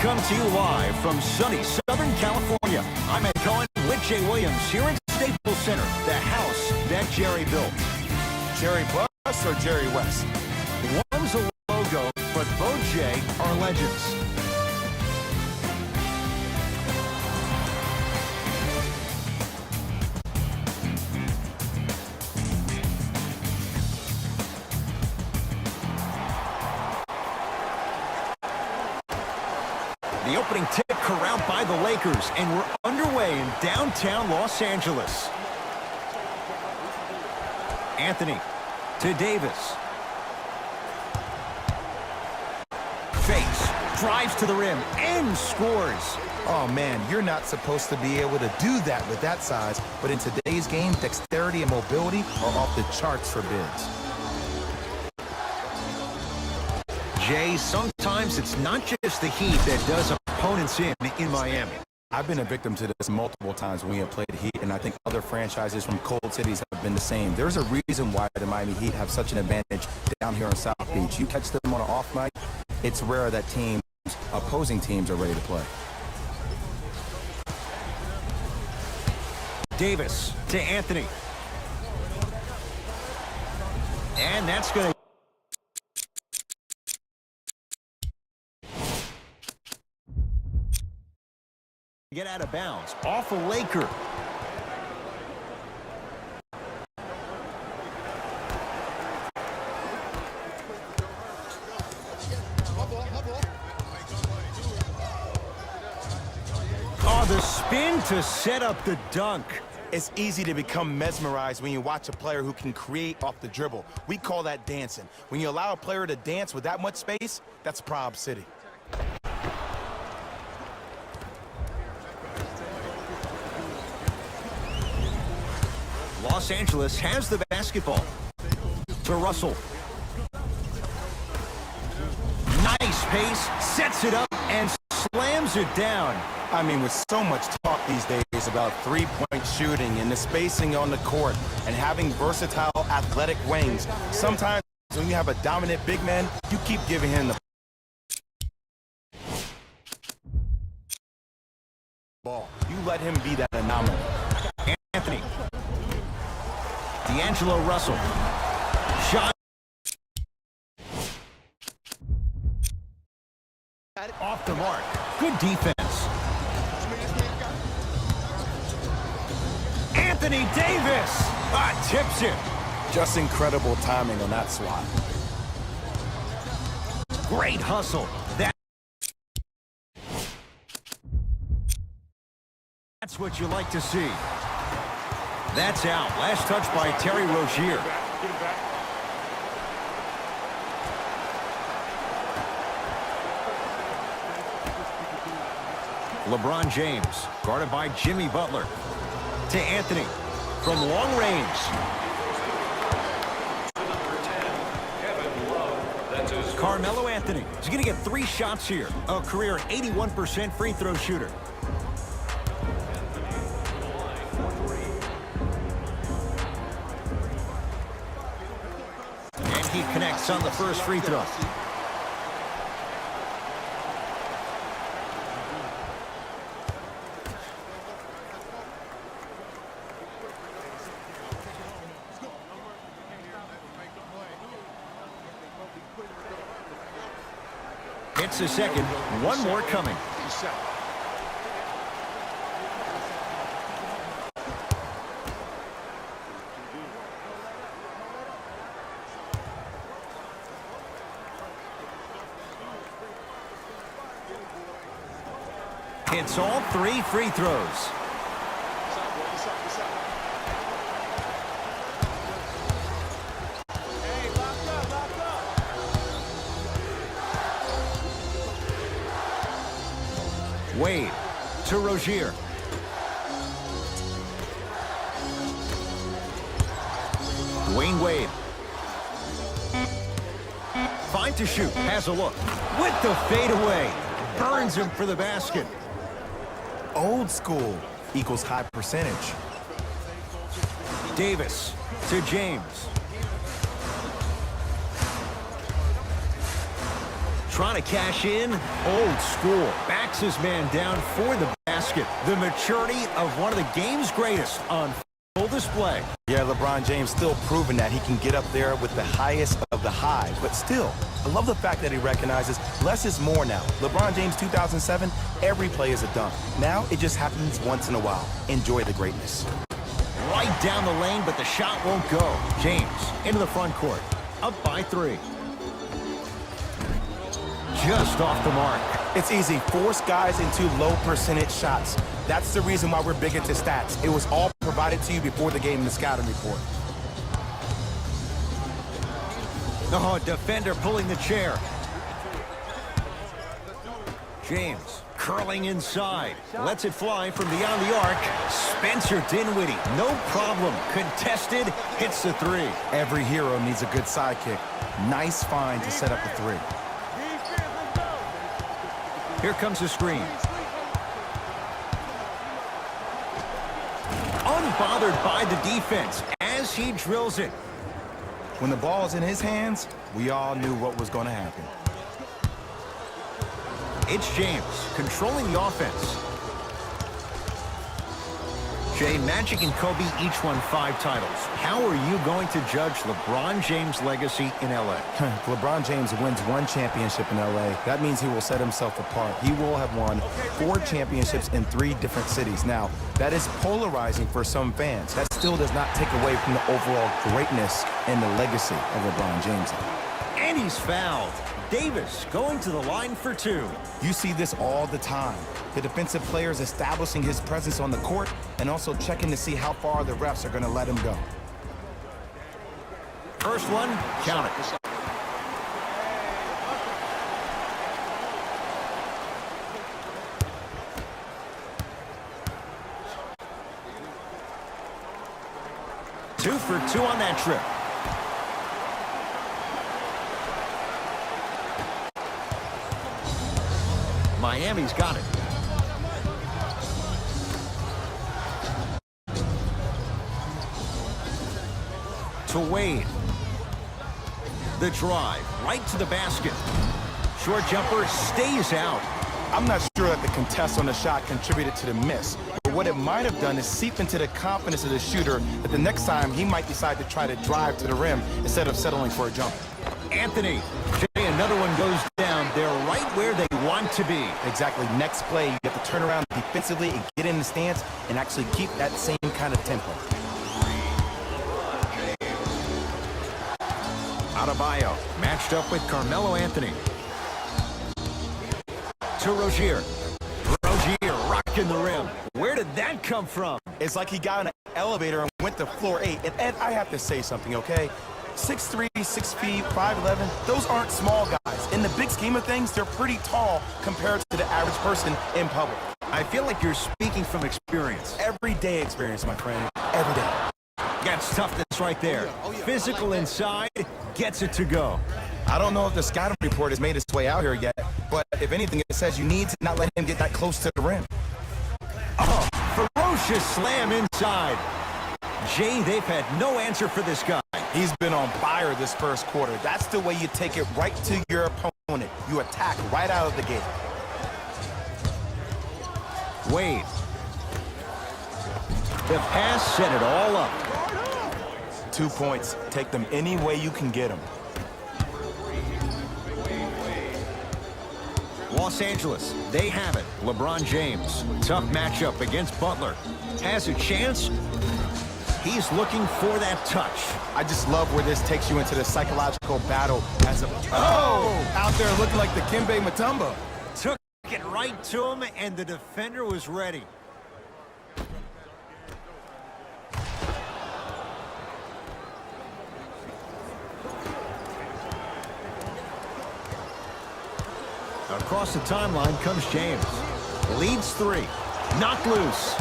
come to you live from sunny Southern California. I'm Ed Cohen with Jay Williams here at Staples Center, the house that Jerry built. Jerry Buss or Jerry West? One's a logo, but both, Jay, are legends. The opening tip corralled by the Lakers, and we're underway in downtown Los Angeles. Anthony to Davis. Fakes, drives to the rim, and scores. Oh, man, you're not supposed to be able to do that with that size, but in today's game, dexterity and mobility are off the charts for bigs. Jay, sometimes it's not just the Heat that does opponents in Miami. I've been a victim to this multiple times when we have played Heat, and I think other franchises from cold cities have been the same. There's a reason why the Miami Heat have such an advantage down here in South Beach. You catch them on an off night, it's rare that opposing teams are ready to play. Davis to Anthony. And that's going to get out of bounds off a Laker. Oh, the spin to set up the dunk. It's easy to become mesmerized when you watch a player who can create off the dribble. We call that dancing. When you allow a player to dance with that much space, that's Prob City. Los Angeles has the basketball. To Russell. Nice pace, sets it up, and slams it down. I mean, with so much talk these days about three-point shooting and the spacing on the court and having versatile athletic wings, sometimes when you have a dominant big man, you keep giving him the ball. You let him be that anomaly. Anthony. D'Angelo Russell. Shot. Off the mark. Good defense. Anthony Davis. Tips it. Just incredible timing on that swat. Great hustle. That's what you like to see. That's out. Last touch by Terry Rozier. LeBron James, guarded by Jimmy Butler. To Anthony from long range. Carmelo Anthony is going to get 3 shots here. A career 81% free throw shooter. And he connects on the first free throw. Hits a second. One more coming. Hits all 3 free throws. Wade to Rozier. Dwayne Wade. Fine to shoot. Has a look. With the fadeaway. Burns him for the basket. Old school equals high percentage. Davis to James. Trying to cash in, old school. Backs his man down for the basket. The maturity of one of the game's greatest on full display. Yeah, LeBron James still proving that he can get up there with the highest of the high. But still, I love the fact that he recognizes less is more now. LeBron James 2007, every play is a dunk. Now it just happens once in a while. Enjoy the greatness. Right down the lane, but the shot won't go. James into the front court. Up by 3. Just off the mark. It's easy. Force guys into low percentage shots. That's the reason why we're big into stats. It was all provided to you before the game in the scouting report. Oh, defender pulling the chair. James curling inside. Lets it fly from beyond the arc. Spencer Dinwiddie, no problem. Contested, hits the 3. Every hero needs a good sidekick. Nice find to set up the 3. Here comes the screen. Unbothered by the defense as he drills it. When the ball's in his hands, we all knew what was going to happen. It's James controlling the offense. Jay, Magic and Kobe each won 5 titles. How are you going to judge LeBron James' legacy in L.A.? LeBron James wins 1 championship in L.A. That means he will set himself apart. He will have won 4 championships in 3 different cities. Now, that is polarizing for some fans. That still does not take away from the overall greatness and the legacy of LeBron James. And he's fouled. Davis going to the line for 2. You see this all the time. The defensive players establishing his presence on the court and also checking to see how far the refs are going to let him go. First one, count it. Two for 2 on that trip. Miami's got it. To Wade. The drive right to the basket. Short jumper stays out. I'm not sure that the contest on the shot contributed to the miss. But what it might have done is seep into the confidence of the shooter that the next time he might decide to try to drive to the rim instead of settling for a jumper. Anthony. Jay, another one goes down. They're right where they want to be. Exactly. Next play, you have to turn around defensively and get in the stance and actually keep that same kind of tempo. Adebayo matched up with Carmelo Anthony. To Rozier. Rozier rocking the rim. Where did that come from? It's like he got in an elevator and went to floor 8. And Ed, I have to say something, okay? 6'3", 6 feet, 5'11", those aren't small guys. In the big scheme of things, they're pretty tall compared to the average person in public. I feel like you're speaking from experience. Everyday experience, my friend. Every day. That's toughness right there. Physical inside, gets it to go. I don't know if the scouting report has made its way out here yet, but if anything, it says you need to not let him get that close to the rim. Oh, ferocious slam inside. Jay, they've had no answer for this guy. He's been on fire this first quarter. That's the way you take it right to your opponent. You attack right out of the gate. Wade. The pass set it all up. 2 points. Take them any way you can get them. Los Angeles, they have it. LeBron James, tough matchup against Butler. Has a chance. He's looking for that touch. I just love where this takes you into the psychological battle as a... Oh! Out there looking like the Kimbe Mutombo. Took it right to him, and the defender was ready. Across the timeline comes James. Leads 3. Knocked loose.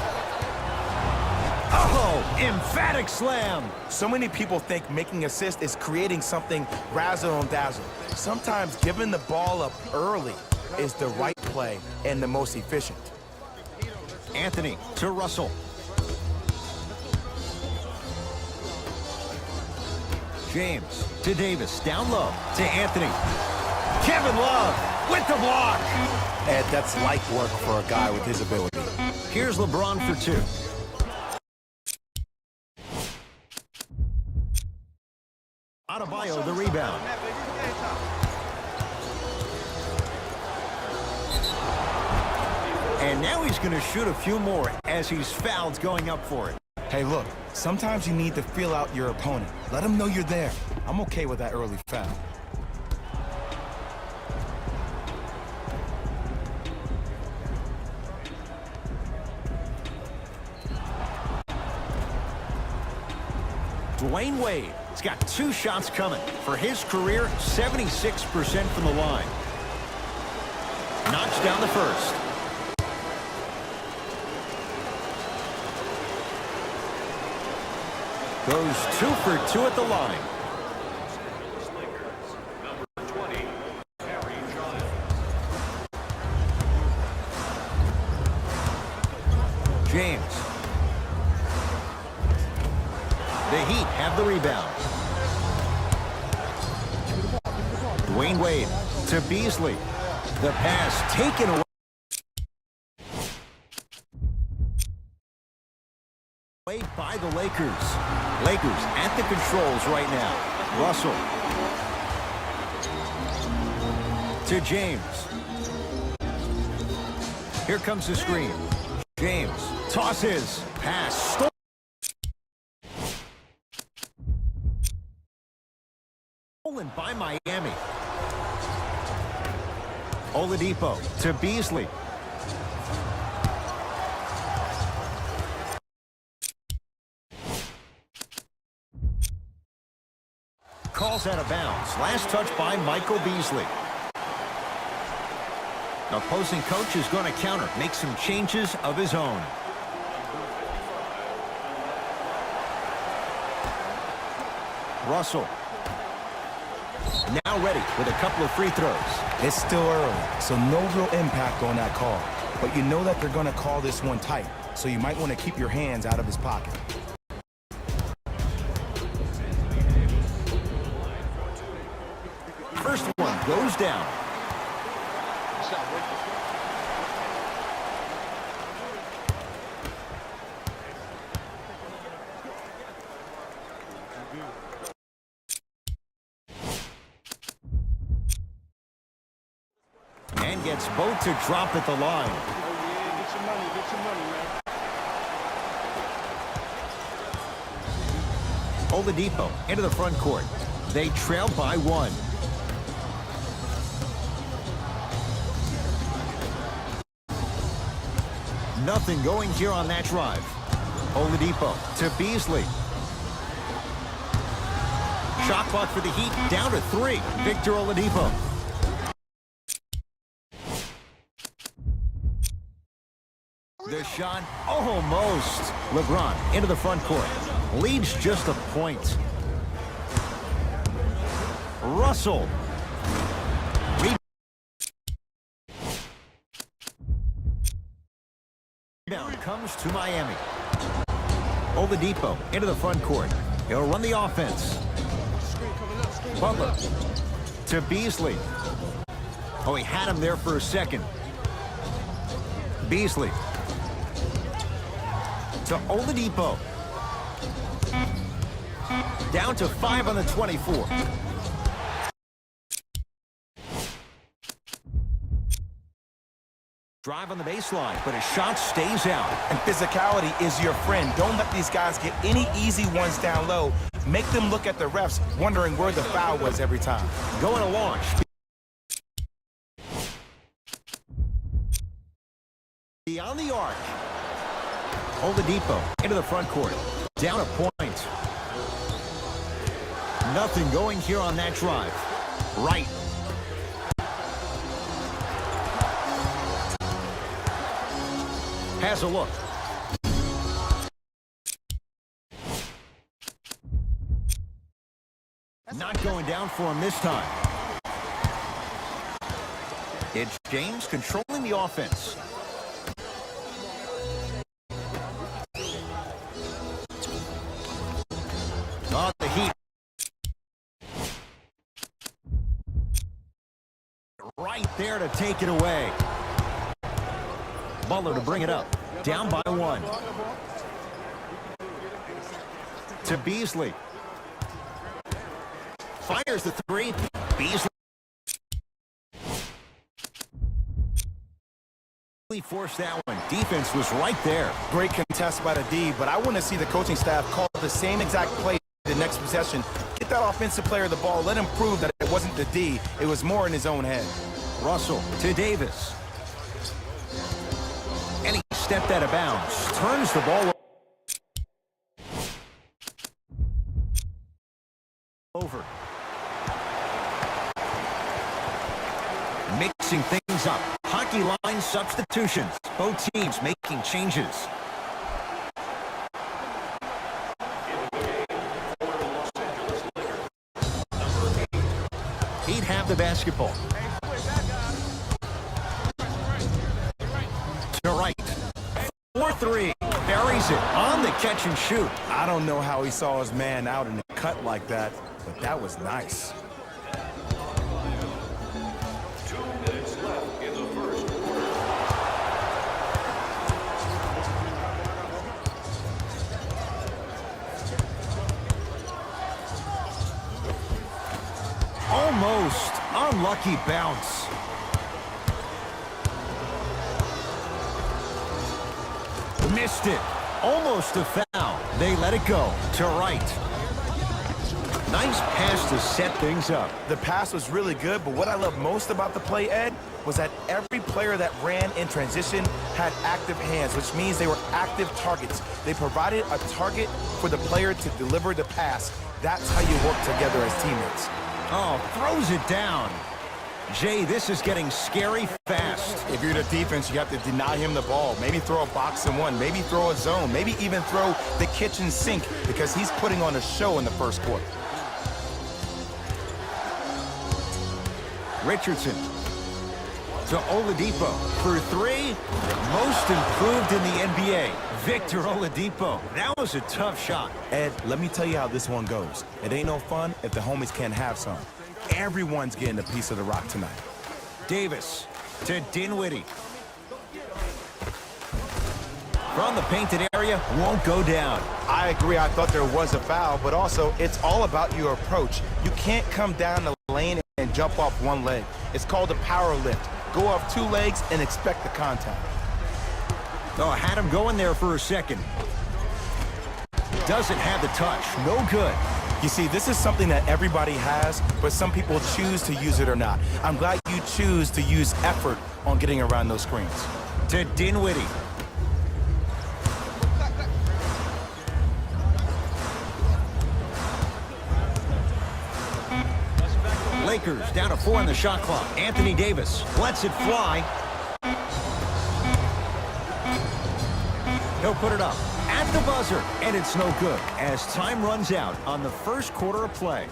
Oh, emphatic slam. So many people think making assists is creating something razzle and dazzle. Sometimes giving the ball up early is the right play and the most efficient. Anthony to Russell. James to Davis. Down low to Anthony. Kevin Love with the block. Ed, that's light work for a guy with his ability. Here's LeBron for two. Adebayo the rebound. And now he's going to shoot a few more as he's fouled going up for it. Hey, look, sometimes you need to feel out your opponent. Let him know you're there. I'm okay with that early foul. Dwayne Wade has got 2 shots coming. For his career, 76% from the line. Knocks down the first. Goes 2 for 2 at the line. James. The Heat have the rebound. Dwayne Wade to Beasley. The pass taken away by the Lakers. Lakers at the controls right now. Russell to James. Here comes the screen. James tosses. Pass stolen by Miami. Oladipo to Beasley. Calls out of bounds. Last touch by Michael Beasley. Opposing coach is going to counter, make some changes of his own. Russell. Now ready with a couple of free throws. It's still early, so no real impact on that call. But you know that they're going to call this one tight, so you might want to keep your hands out of his pocket. First one goes down. And gets both to drop at the line. Oladipo into the front court. They trail by 1. Nothing going here on that drive. Oladipo to Beasley. Shot clock for the Heat down to 3. Victor Oladipo. The shot almost. LeBron into the front court. Leads just a point. Russell. Rebound comes to Miami. Oladipo into the front court. He'll run the offense. Butler to Beasley. Oh, he had him there for a second. Beasley to Oladipo. Down to 5 on the 24. Drive on the baseline, but his shot stays out. And physicality is your friend. Don't let these guys get any easy ones down low. Make them look at the refs, wondering where the foul was every time. Going to launch. Beyond the arc. Oladipo into the front court. Down a point. Nothing going here on that drive. Right. Has a look. Not going down for him this time. It's James controlling the offense. Oh, the Heat right there to take it away. Butler to bring it up. Down by 1. To Beasley. Fires the 3. Beasley forced that one. Defense was right there. Great contest by the D, but I want to see the coaching staff call the same exact play the next possession. Get that offensive player the ball. Let him prove that it wasn't the D. It was more in his own head. Russell to Davis. And he stepped out of bounds. Turns the ball over. Mixing things up. Hockey line substitutions. Both teams making changes. He'd have the basketball. To right. 4-3. Buries it on the catch and shoot. I don't know how he saw his man out in a cut like that, but that was nice. Almost unlucky bounce. Missed it. Almost a foul. They let it go. To right. Nice pass to set things up. The pass was really good, but what I love most about the play, Ed, was that every player that ran in transition had active hands, which means they were active targets. They provided a target for the player to deliver the pass. That's how you work together as teammates. Oh, throws it down. Jay, this is getting scary fast. If you're the defense, you have to deny him the ball. Maybe throw a box and one. Maybe throw a zone. Maybe even throw the kitchen sink because he's putting on a show in the first quarter. Richardson to Oladipo for 3. Most improved in the NBA. Victor Oladipo. That was a tough shot. Ed, let me tell you how this one goes. It ain't no fun if the homies can't have some. Everyone's getting a piece of the rock tonight. Davis to Dinwiddie. From the painted area, won't go down. I agree. I thought there was a foul, but also it's all about your approach. You can't come down the lane and jump off one leg. It's called a power lift. Go off 2 legs and expect the contact. Oh, had him going there for a second. Doesn't have the touch. No good. You see, this is something that everybody has, but some people choose to use it or not. I'm glad you choose to use effort on getting around those screens. To Dinwiddie. Lakers down to 4 on the shot clock. Anthony Davis lets it fly. He'll put it up at the buzzer, and it's no good as time runs out on the first quarter of play.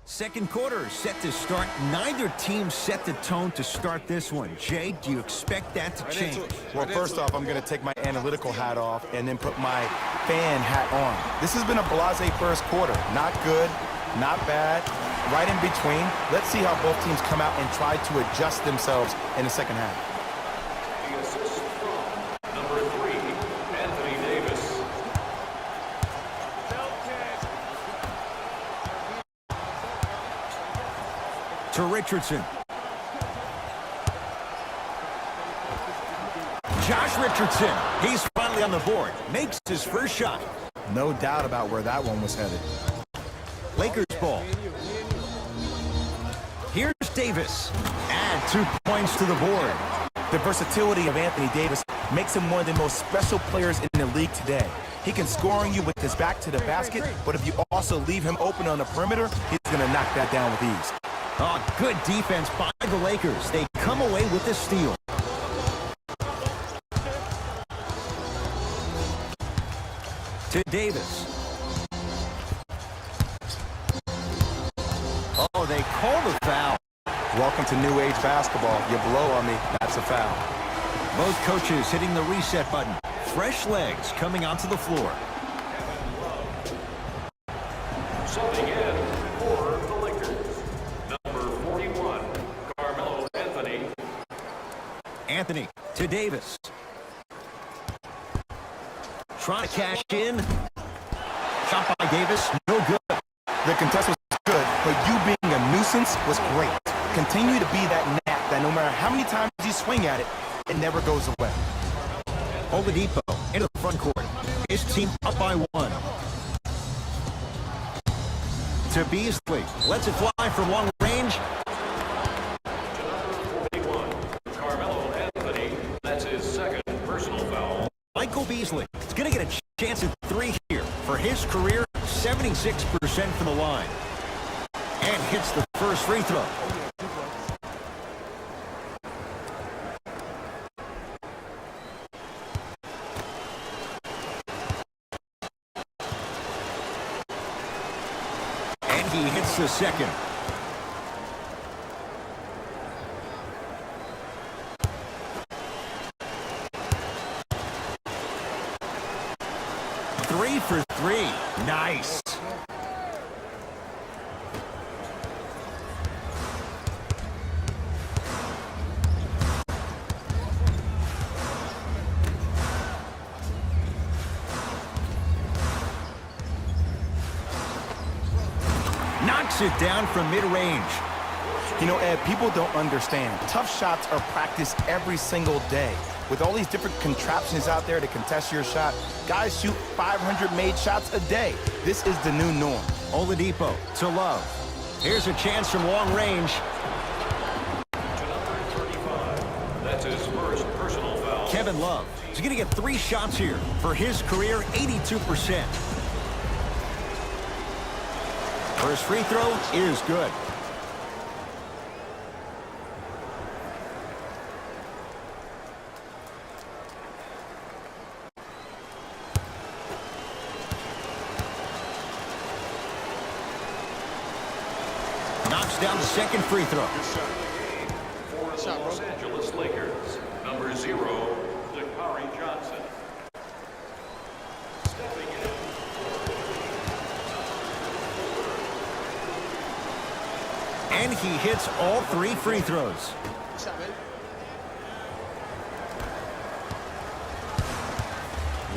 Second quarter is set to start. Neither team set the tone to start this one. Jay, do you expect that to change? Well, first off, I'm going to take my analytical hat off and then put my fan hat on. This has been a blasé first quarter. Not good, not bad, right in between. Let's see how both teams come out and try to adjust themselves in the second half. Number 3, Anthony Davis. To Richardson. Josh Richardson. He's finally on the board. Makes his first shot. No doubt about where that one was headed. Lakers ball. Here's Davis. Add 2 points to the board. The versatility of Anthony Davis makes him one of the most special players in the league today. He can score on you with his back to the basket, but if you also leave him open on the perimeter, he's going to knock that down with ease. Oh, good defense by the Lakers. They come away with the steal. to Davis. Oh, they call the foul. Welcome to new age basketball. You blow on me, that's a foul. Both coaches hitting the reset button. Fresh legs coming onto the floor. Subbing in for the Lakers, number 41, Carmelo Anthony. Anthony to Davis. Trying to cash in. Shot by Davis, no good. The contest was good, but you being a nuisance was great. Continue to be that gnat that no matter how many times you swing at it, it never goes away. Oladipo into the front court. His team up by 1. To Beasley. Lets it fly from long range. To number 41, Carmelo Anthony. That's his second personal foul. Michael Beasley is going to get a chance at 3 here. For his career, 76% from the line. And hits the first free throw. And he hits the second. Three for 3. Nice. Knocks it down from mid-range. You know, Ed, people don't understand. Tough shots are practiced every single day. With all these different contraptions out there to contest your shot, guys shoot 500 made shots a day. This is the new norm. Oladipo to Love. Here's a chance from long range. To number 35, that's his first personal foul. Kevin Love is going to get 3 shots here. For his career, 82%. First free throw is good. Knocks down the second free throw. For the Los Angeles Lakers, number 0, Dakari Johnson. Stepping in. And he hits all 3 free throws.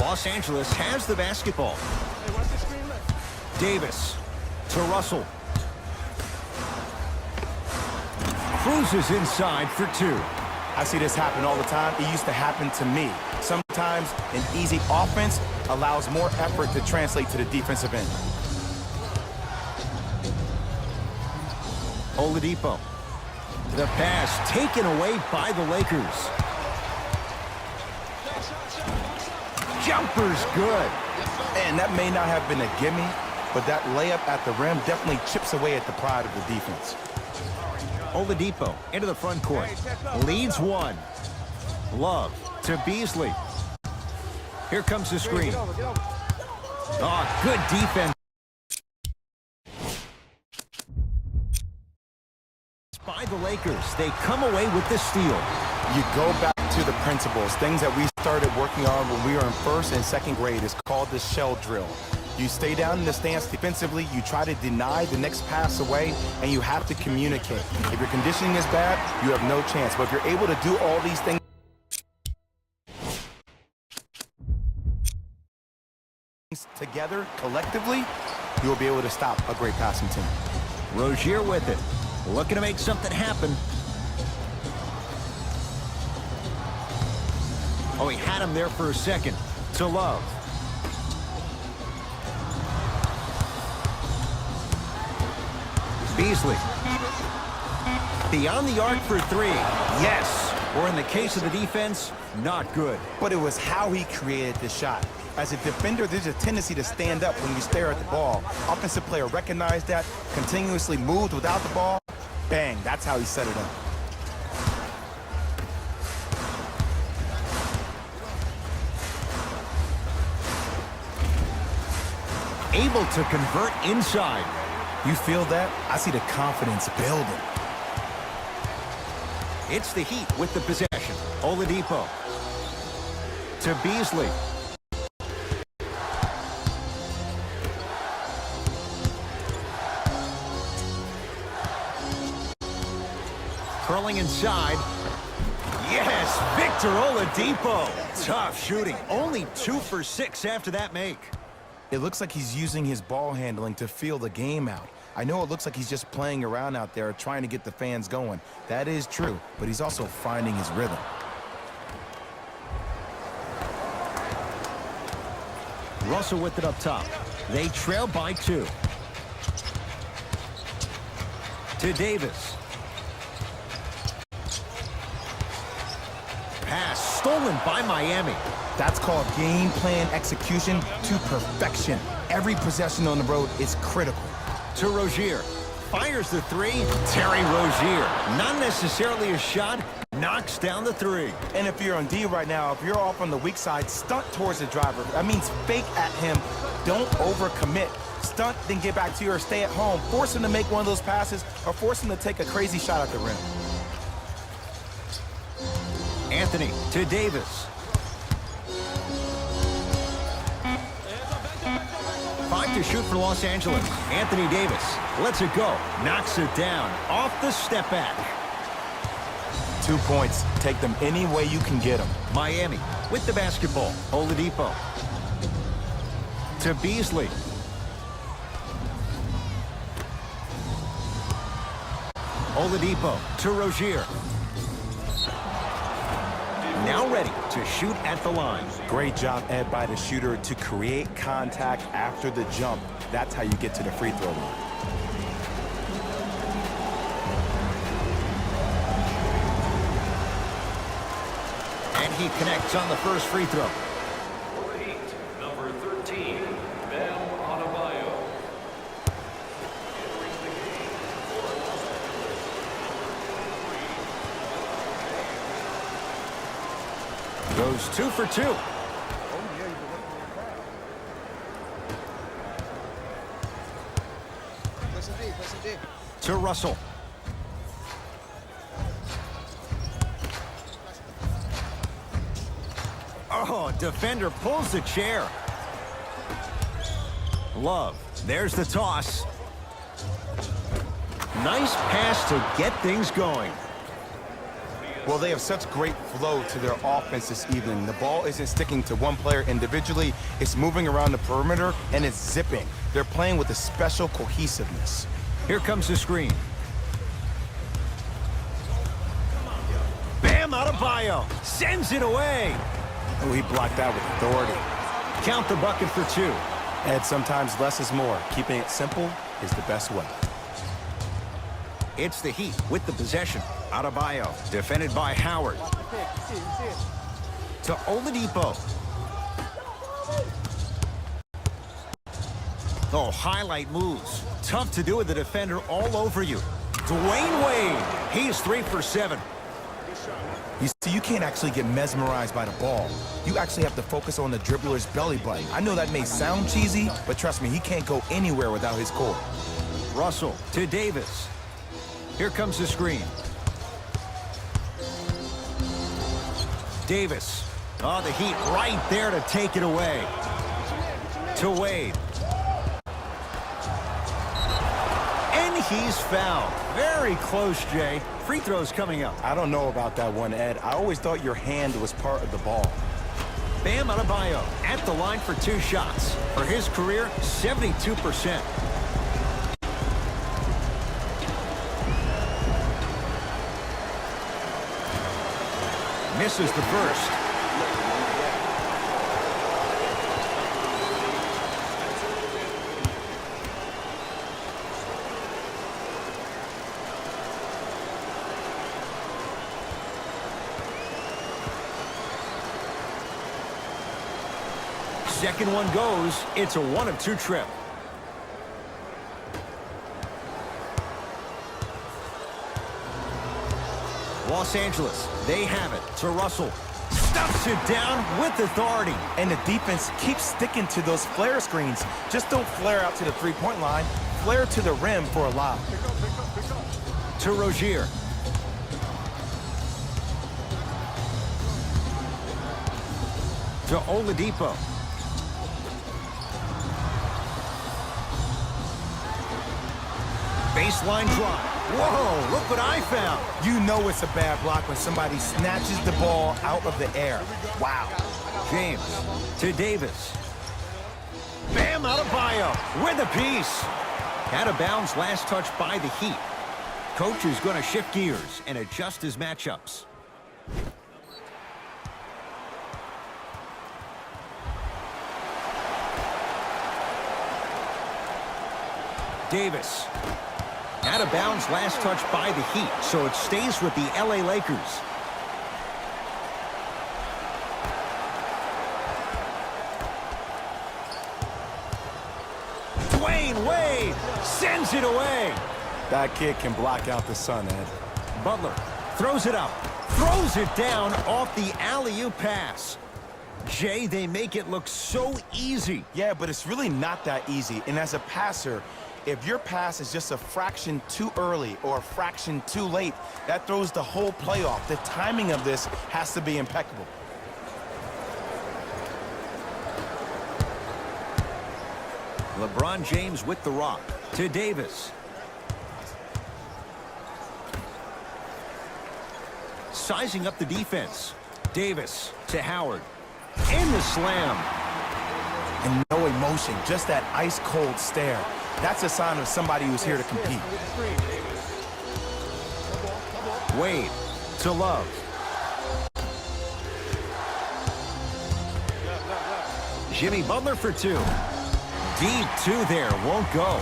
Los Angeles has the basketball. Davis to Russell. Cruises inside for 2. I see this happen all the time. It used to happen to me. Sometimes an easy offense allows more effort to translate to the defensive end. Oladipo. The pass taken away by the Lakers. Jumper's good. And that may not have been a gimme, but that layup at the rim definitely chips away at the pride of the defense. Oladipo into the front court. Leads 1. Love to Beasley. Here comes the screen. Oh, good defense by the Lakers. They come away with the steal. You go back to the principles, things that we started working on when we were in first and second grade. It's called the shell drill. You stay down in the stance defensively, you try to deny the next pass away, and you have to communicate. If your conditioning is bad, you have no chance. But if you're able to do all these things together, collectively, you'll be able to stop a great passing team. Rozier with it. Looking to make something happen. Oh, he had him there for a second. To Love. Beasley. Beyond the arc for 3. Yes. Or in the case of the defense, not good. But it was how he created the shot. As a defender, there's a tendency to stand up when you stare at the ball. Offensive player recognized that, continuously moved without the ball. Bang, that's how he set it up. able to convert inside. You feel that? I see the confidence building. It's the Heat with the possession. Oladipo to Beasley. Curling inside. Yes, Victor Oladipo. Tough shooting. Only 2 for 6 after that make. It looks like he's using his ball handling to feel the game out. I know it looks like he's just playing around out there trying to get the fans going. That is true, but he's also finding his rhythm. Russell with it up top. They trail by 2. To Davis. Pass stolen by Miami. That's called game plan execution to perfection. Every possession on the road is critical. To Rozier. Fires the 3. Terry Rozier. Not necessarily a shot. Knocks down the 3. And if you're on D right now, if you're off on the weak side, stunt towards the driver. That means fake at him. Don't overcommit. Stunt, then get back to you or stay at home. Force him to make one of those passes or force him to take a crazy shot at the rim. Anthony to Davis. 5 to shoot for Los Angeles. Anthony Davis lets it go. Knocks it down. Off the step back. 2 points. Take them any way you can get them. Miami with the basketball. Oladipo to Beasley. Oladipo to Rozier. Now ready to shoot at the line. Great job, Ed, by the shooter to create contact after the jump. That's how you get to the free throw line. And he connects on the first free throw. For the Heat, number 13, Bam Adebayo. Entering the game for Los Angeles. Goes 2 for 2. To Russell. Oh, defender pulls the chair. Love. There's the toss. Nice pass to get things going. Well, they have such great flow to their offense this evening. The ball isn't sticking to one player individually. It's moving around the perimeter, and it's zipping. They're playing with a special cohesiveness. Here comes the screen. Bam Adebayo sends it away. Oh, he blocked that with authority. Count the bucket for 2. And sometimes less is more. Keeping it simple is the best way. It's the Heat with the possession. Adebayo defended by Howard. To Oladipo. Oh, highlight moves. Tough to do with the defender all over you. Dwayne Wade. He's 3 for 7. You see, you can't actually get mesmerized by the ball. You actually have to focus on the dribbler's belly button. I know that may sound cheesy, but trust me, he can't go anywhere without his core. Russell to Davis. Here comes the screen. Davis. Oh, the Heat right there to take it away. To Wade. And he's fouled. Very close, Jay. Free throws coming up. I don't know about that one, Ed. I always thought your hand was part of the ball. Bam Adebayo at the line for 2 shots. For his career, 72%. Misses the first. Second one goes. It's a 1 of 2 trip. Los Angeles, they have it to Russell. Stuffs it down with authority. And the defense keeps sticking to those flare screens. Just don't flare out to the three-point line. Flare to the rim for a lob. To Rozier. To Oladipo. Baseline drive. Whoa, look what I found. You know it's a bad block when somebody snatches the ball out of the air. Wow. James to Davis. Bam Adebayo with a piece. Out of bounds, last touch by the Heat. Coach is going to shift gears and adjust his matchups. Davis. Out of bounds, last touch by the Heat, so it stays with the LA Lakers. Dwayne Wade sends it away. That kid can block out the sun, Ed. Butler throws it up, throws it down off the alley-oop pass. Jay, they make it look so easy. Yeah, but it's really not that easy. And as a passer, if your pass is just a fraction too early or a fraction too late, that throws the whole play off. The timing of this has to be impeccable. LeBron James with the rock to Davis. Sizing up the defense. Davis to Howard. In the slam. And no emotion, just that ice-cold stare. That's a sign of somebody who's here to compete. Wade to Love. Jimmy Butler for two. Deep two there, won't go.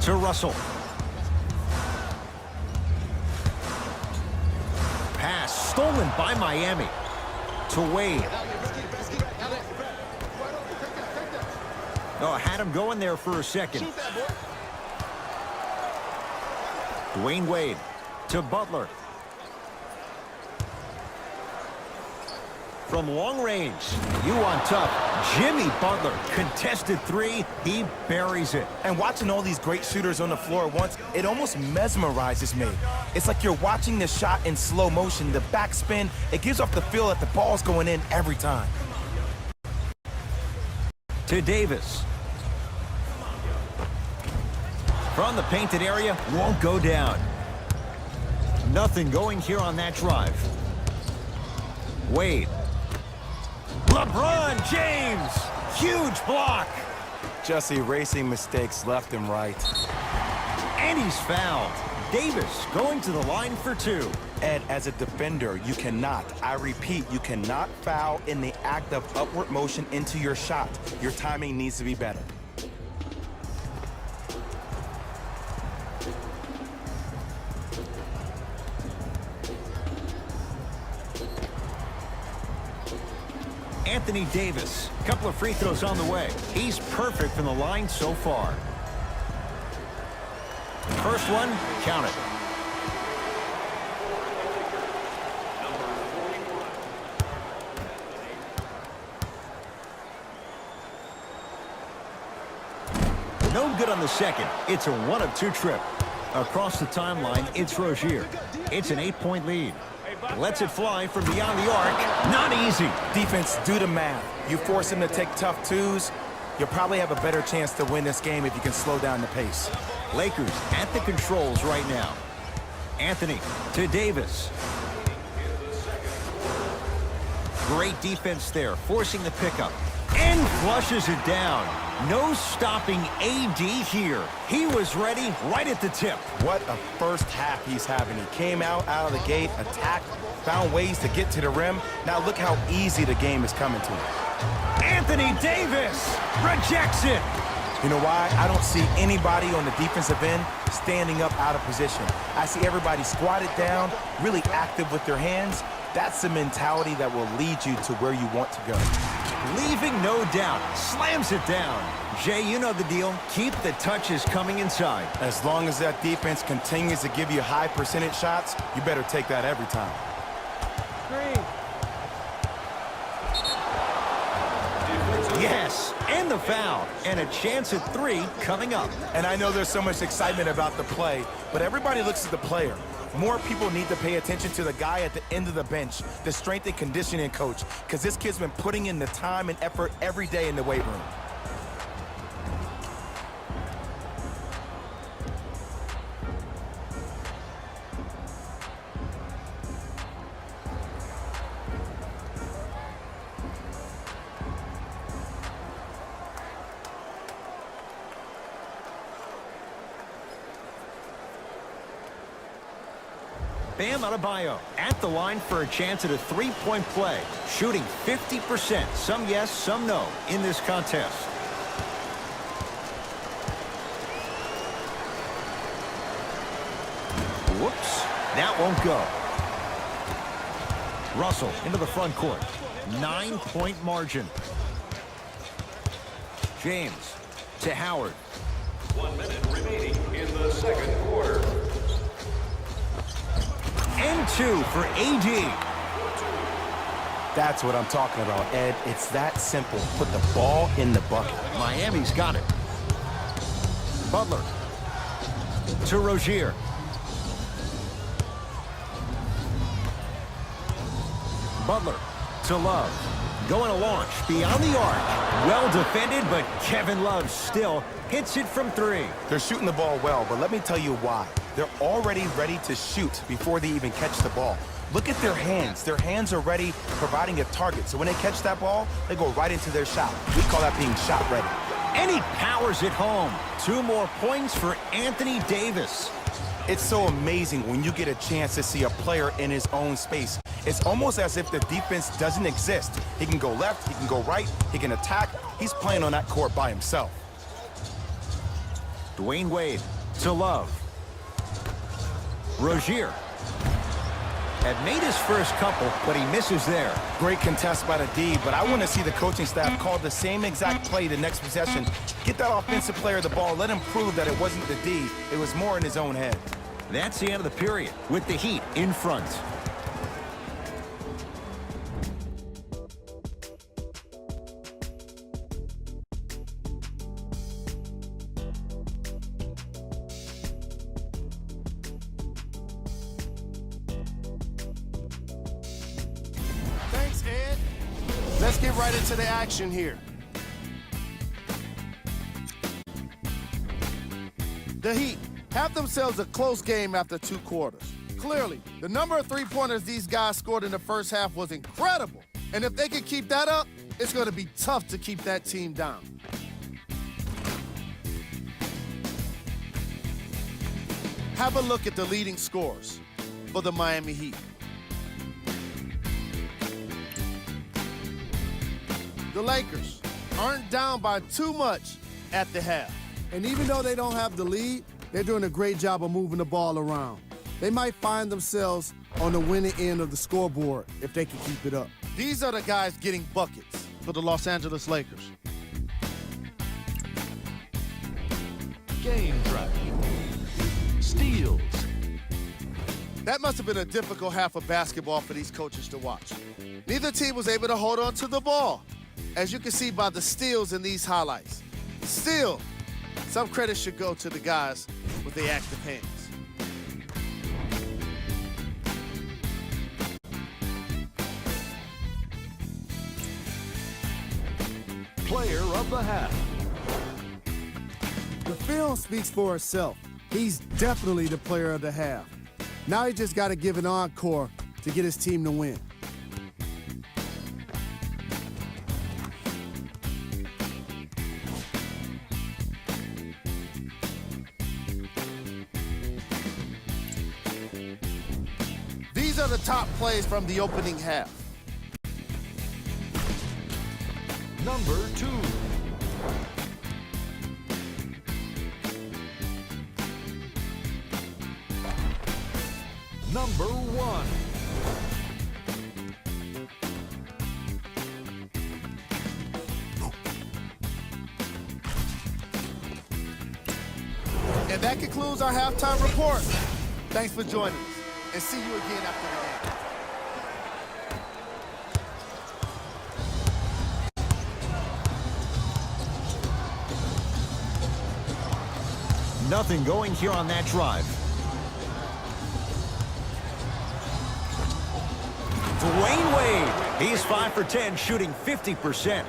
To Russell. Pass stolen by Miami. To Wade. Oh, had him going there for a second. Dwayne Wade to Butler. From long range, you on top. Jimmy Butler, contested three, he buries it. And watching all these great shooters on the floor at once, it almost mesmerizes me. It's like you're watching the shot in slow motion, the backspin. It gives off the feel that the ball's going in every time. To Davis. From the painted area, won't go down. Nothing going here on that drive. Wade. LeBron James. Huge block. Just erasing mistakes left and right. And he's fouled. Davis going to the line for two. Ed, as a defender, you cannot, I repeat, you cannot foul in the act of upward motion into your shot. Your timing needs to be better. Anthony Davis, a couple of free throws on the way. He's perfect from the line so far. First one, count it. No good on the second. It's a 1-of-2 trip. Across the timeline, it's Rozier. It's an 8-point lead. Lets it fly from beyond the arc. Not easy. Defense, do the math. You force him to take tough twos, you'll probably have a better chance to win this game if you can slow down the pace. Lakers at the controls right now. Anthony to Davis. Great defense there, forcing the pickup. And flushes it down. No stopping AD here. He was ready right at the tip. What a first half he's having. He came out of the gate, attacked, found ways to get to the rim. Now look how easy the game is coming to him. Anthony Davis rejects it. You know why? I don't see anybody on the defensive end standing up out of position. I see everybody squatted down, really active with their hands. That's the mentality that will lead you to where you want to go. Leaving no doubt. Slams it down. Jay, you know the deal. Keep the touches coming inside. As long as that defense continues to give you high percentage shots, you better take that every time. Yes, and the foul. And a chance at 3 coming up. And I know there's so much excitement about the play, but everybody looks at the player. More people need to pay attention to the guy at the end of the bench, the strength and conditioning coach, because this kid's been putting in the time and effort every day in the weight room. Bam Adebayo at the line for a chance at a 3-point play. Shooting 50%. Some yes, some no in this contest. Whoops. That won't go. Russell into the front court. 9-point margin. James to Howard. 1 minute remaining in the second quarter. And 2 for AD. That's what I'm talking about, Ed. It's that simple. Put the ball in the bucket. Miami's got it. Butler to Rozier. Butler to Love. Going to launch beyond the arc. Well defended, but Kevin Love still hits it from 3. They're shooting the ball well, but let me tell you why. They're already ready to shoot before they even catch the ball. Look at their hands. Their hands are ready, providing a target. So when they catch that ball, they go right into their shot. We call that being shot ready. And he powers it home. 2 more points for Anthony Davis. It's so amazing when you get a chance to see a player in his own space. It's almost as if the defense doesn't exist. He can go left, he can go right, he can attack. He's playing on that court by himself. Dwayne Wade to Love. Rozier had made his first couple, but he misses there. Great contest by the D, but I want to see the coaching staff call the same exact play the next possession. Get that offensive player the ball. Let him prove that it wasn't the D. It was more in his own head. That's the end of the period with the Heat in front. Thanks, Ed. Let's get right into the action here. The Heat have themselves a close game after 2 quarters. Clearly, the number of 3-pointers these guys scored in the first half was incredible. And if they can keep that up, it's going to be tough to keep that team down. Have a look at the leading scorers for the Miami Heat. The Lakers aren't down by too much at the half. And even though they don't have the lead, they're doing a great job of moving the ball around. They might find themselves on the winning end of the scoreboard if they can keep it up. These are the guys getting buckets for the Los Angeles Lakers. Game track. Steals. That must have been a difficult half of basketball for these coaches to watch. Neither team was able to hold on to the ball, as you can see by the steals in these highlights. Still, some credit should go to the guys with the active hands. Player of the half. The film speaks for itself. He's definitely the player of the half. Now he just got to give an encore to get his team to win. These are the top plays from the opening half. Number 2. Number 1. And that concludes our halftime report. Thanks for joining us, and see you again after the game. Nothing going here on that drive. Dwayne Wade, he's 5 for 10, shooting 50%.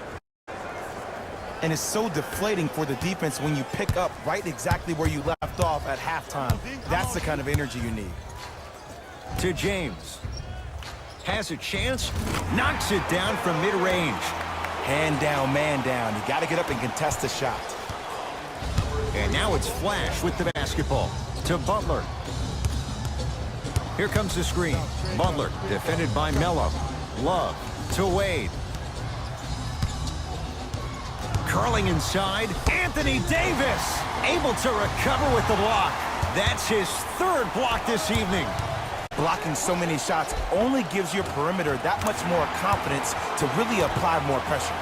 And it's so deflating for the defense when you pick up right exactly where you left off at halftime. That's the kind of energy you need. To James. Has a chance, knocks it down from mid-range. Hand down, man down. You got to get up and contest the shot. And now it's Flash with the basketball. To Butler. Here comes the screen. Butler, defended by Melo. Love to Wade. Curling inside, Anthony Davis able to recover with the block. That's his third block this evening. Blocking so many shots only gives your perimeter that much more confidence to really apply more pressure.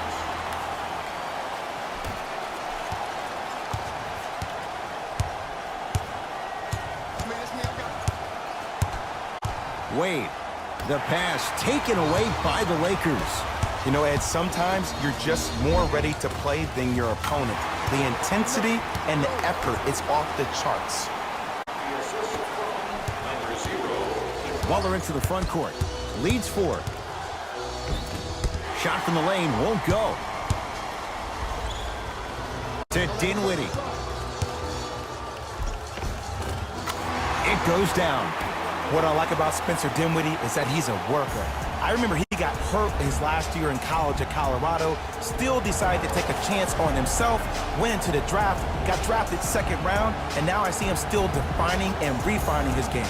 Wade, the pass taken away by the Lakers. You know, Ed, sometimes you're just more ready to play than your opponent. The intensity and the effort is off the charts. Waller into the front court. Leads 4. Shot from the lane won't go. To Dinwiddie. It goes down. What I like about Spencer Dinwiddie is that he's a worker. I remember he got hurt his last year in college at Colorado, still decided to take a chance on himself, went into the draft, got drafted second round, and now I see him still defining and refining his game.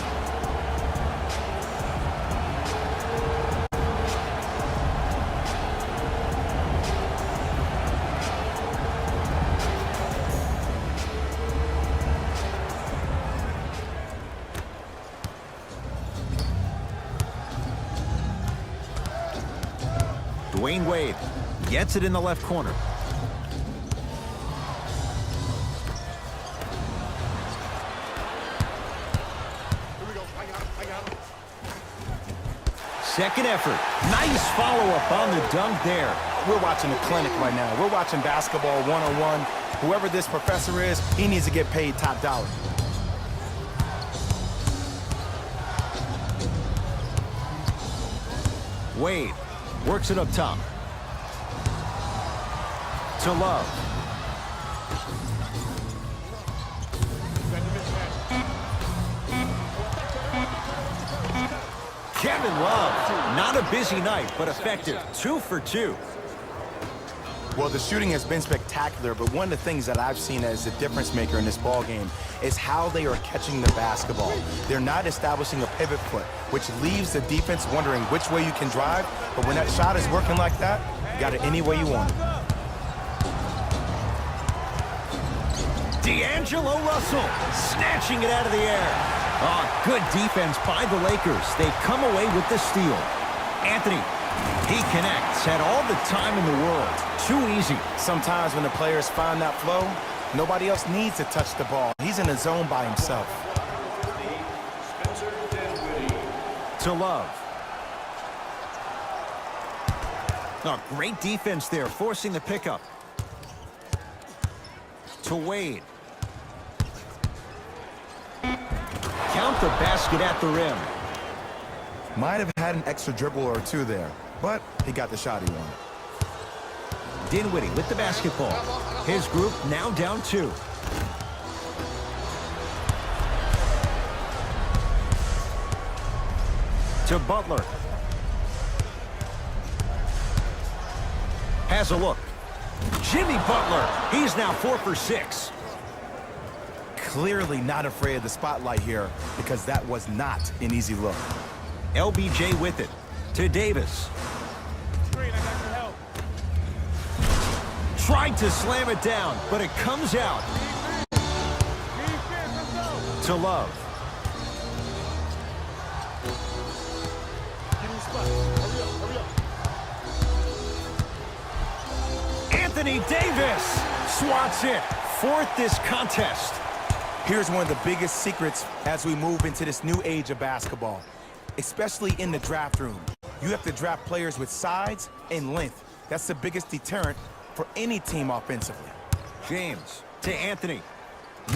Dwayne Wade gets it in the left corner. Second effort. Nice follow-up on the dunk there. We're watching a clinic right now. We're watching basketball one-on-one. Whoever this professor is, he needs to get paid top dollar. Wade works it up top. To Love. Kevin Love. Not a busy night, but effective. 2 for 2. Well, the shooting has been spectacular, but one of the things that I've seen as the difference maker in this ball game is how they are catching the basketball. They're not establishing a pivot foot, which leaves the defense wondering which way you can drive, but when that shot is working like that, you got it any way you want it. D'Angelo Russell snatching it out of the air. Oh, good defense by the Lakers. They come away with the steal. Anthony, he connects, had all the time in the world. Too easy. Sometimes when the players find that flow, nobody else needs to touch the ball. He's in the zone by himself. To Love. Oh, great defense there, forcing the pickup. To Wade. Count the basket at the rim. Might have had an extra dribble or two there, but he got the shot he wanted. Dinwiddie with the basketball. His group now down 2. To Butler. Has a look. Jimmy Butler. He's now 4 for 6. Clearly not afraid of the spotlight here because that was not an easy look. LBJ with it. To Davis. Tried to slam it down, but it comes out. To Love. Anthony Davis swats it. 4th this contest. Here's one of the biggest secrets as we move into this new age of basketball, especially in the draft room. You have to draft players with size and length. That's the biggest deterrent for any team offensively. James to Anthony.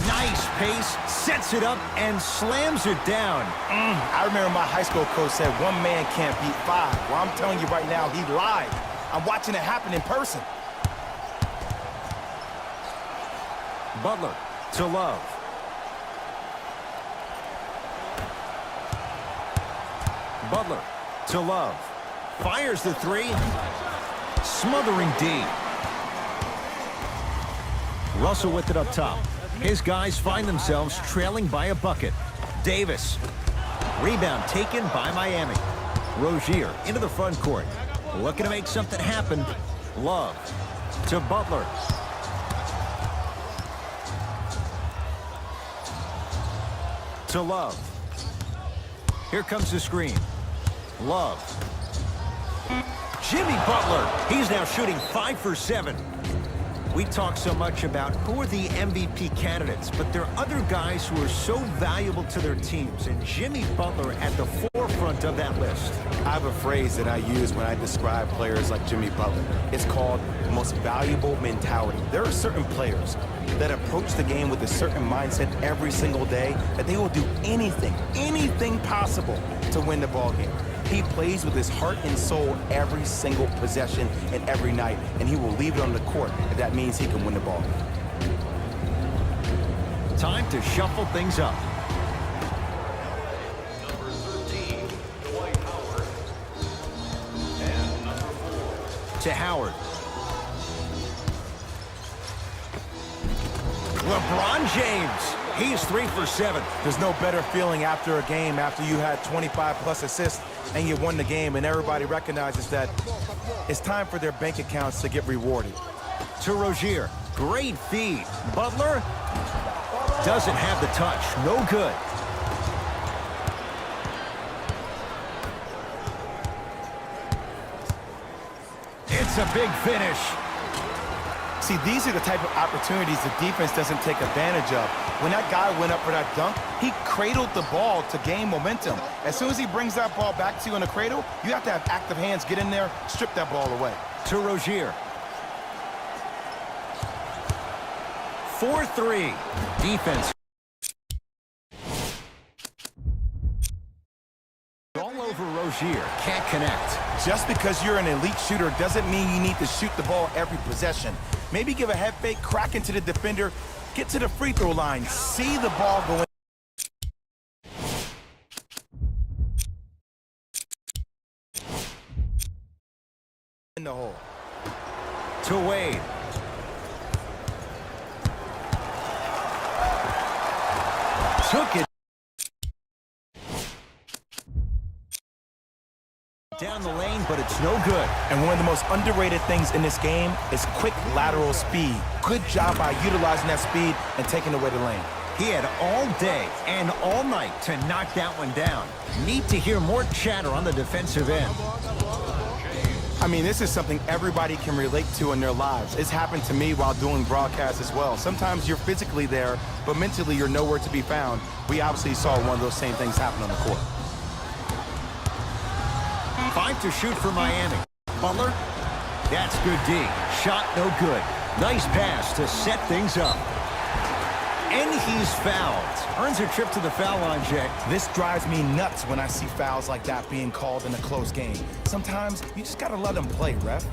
Nice pace, sets it up, and slams it down. I remember my high school coach said one man can't beat five. Well, I'm telling you right now, he lied. I'm watching it happen in person. Butler to Love. Butler to Love. Fires the three. Smothering D. Russell with it up top. His guys find themselves trailing by a bucket. Davis. Rebound taken by Miami. Rozier into the front court. Looking to make something happen. Love to Butler. To Love. Here comes the screen. Love. Jimmy Butler. He's now shooting 5 for 7. We talk so much about who are the MVP candidates, but there are other guys who are so valuable to their teams, and Jimmy Butler at the forefront of that list. I have a phrase that I use when I describe players like Jimmy Butler. It's called most valuable mentality. There are certain players that approach the game with a certain mindset every single day that they will do anything possible to win the ball game. He plays with his heart and soul every single possession and every night, and he will leave it on the court if that means he can win the ball. Time to shuffle things up. Number 13, Dwight Howard. And number 4. To Howard. LeBron James. He's 3 for 7. There's no better feeling after a game after you had 25+ assists and you won the game, and everybody recognizes that it's time for their bank accounts to get rewarded. To Rozier. Great feed. Butler doesn't have the touch. No good. It's a big finish. See, these are the type of opportunities the defense doesn't take advantage of. When that guy went up for that dunk, he cradled the ball to gain momentum. As soon as he brings that ball back to you in the cradle, you have to have active hands, get in there, strip that ball away. To Rozier. 4-3. Defense. All over Rozier. Can't connect. Just because you're an elite shooter doesn't mean you need to shoot the ball every possession. Maybe give a head fake, crack into the defender, get to the free throw line, see the ball go in the hole. To Wade. Took it down the lane, but it's no good. And one of the most underrated things in this game is quick lateral speed. Good job by utilizing that speed and taking away the lane. He had all day and all night to knock that one down. Need to hear more chatter on the defensive end. I mean, this is something everybody can relate to in their lives. It's happened to me while doing broadcasts as well. Sometimes you're physically there, but mentally you're nowhere to be found. We obviously saw one of those same things happen on the court. 5 to shoot for Miami. Butler. That's good D. Shot no good. Nice pass to set things up. And he's fouled. Earns a trip to the foul line, Jay. This drives me nuts when I see fouls like that being called in a close game. Sometimes you just gotta let them play, ref.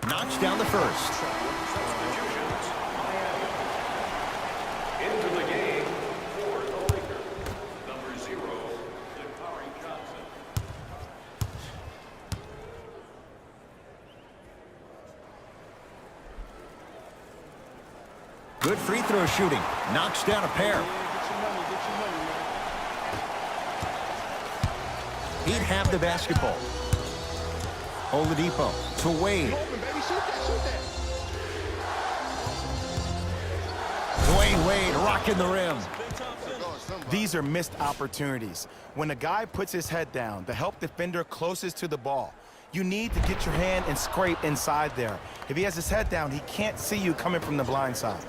Knocks down the first. Into the game for the Lakers. Number 0, Dakari Johnson. Good free throw shooting. Knocks down a pair. He'd have the basketball. Oladipo to Wade. Dwayne Wade rocking the rim. These are missed opportunities. When a guy puts his head down, the help defender closest to the ball, you need to get your hand and scrape inside there. If he has his head down, he can't see you coming from the blind side.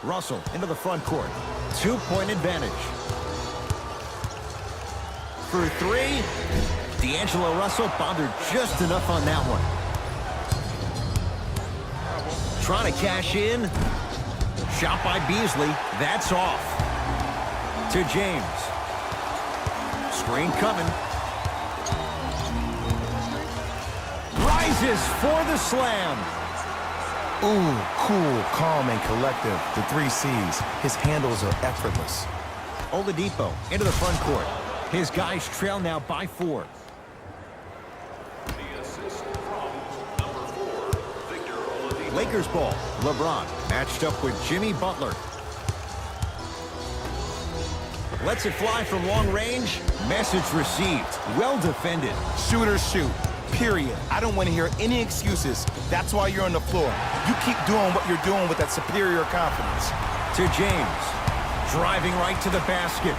Russell into the front court. 2-point advantage. For three, D'Angelo Russell bothered just enough on that one. Trying to cash in. Shot by Beasley. That's off. To James. Screen coming. Rises for the slam. Ooh, cool, calm, and collective. The 3 C's. His handles are effortless. Oladipo into the front court. His guys trail now by 4. The assist from number 4, Victor Oladipo. Lakers ball. LeBron matched up with Jimmy Butler. Lets it fly from long range. Message received. Well defended. Shooters shoot, period. I don't want to hear any excuses. That's why you're on the floor. You keep doing what you're doing with that superior confidence. To James. Driving right to the basket.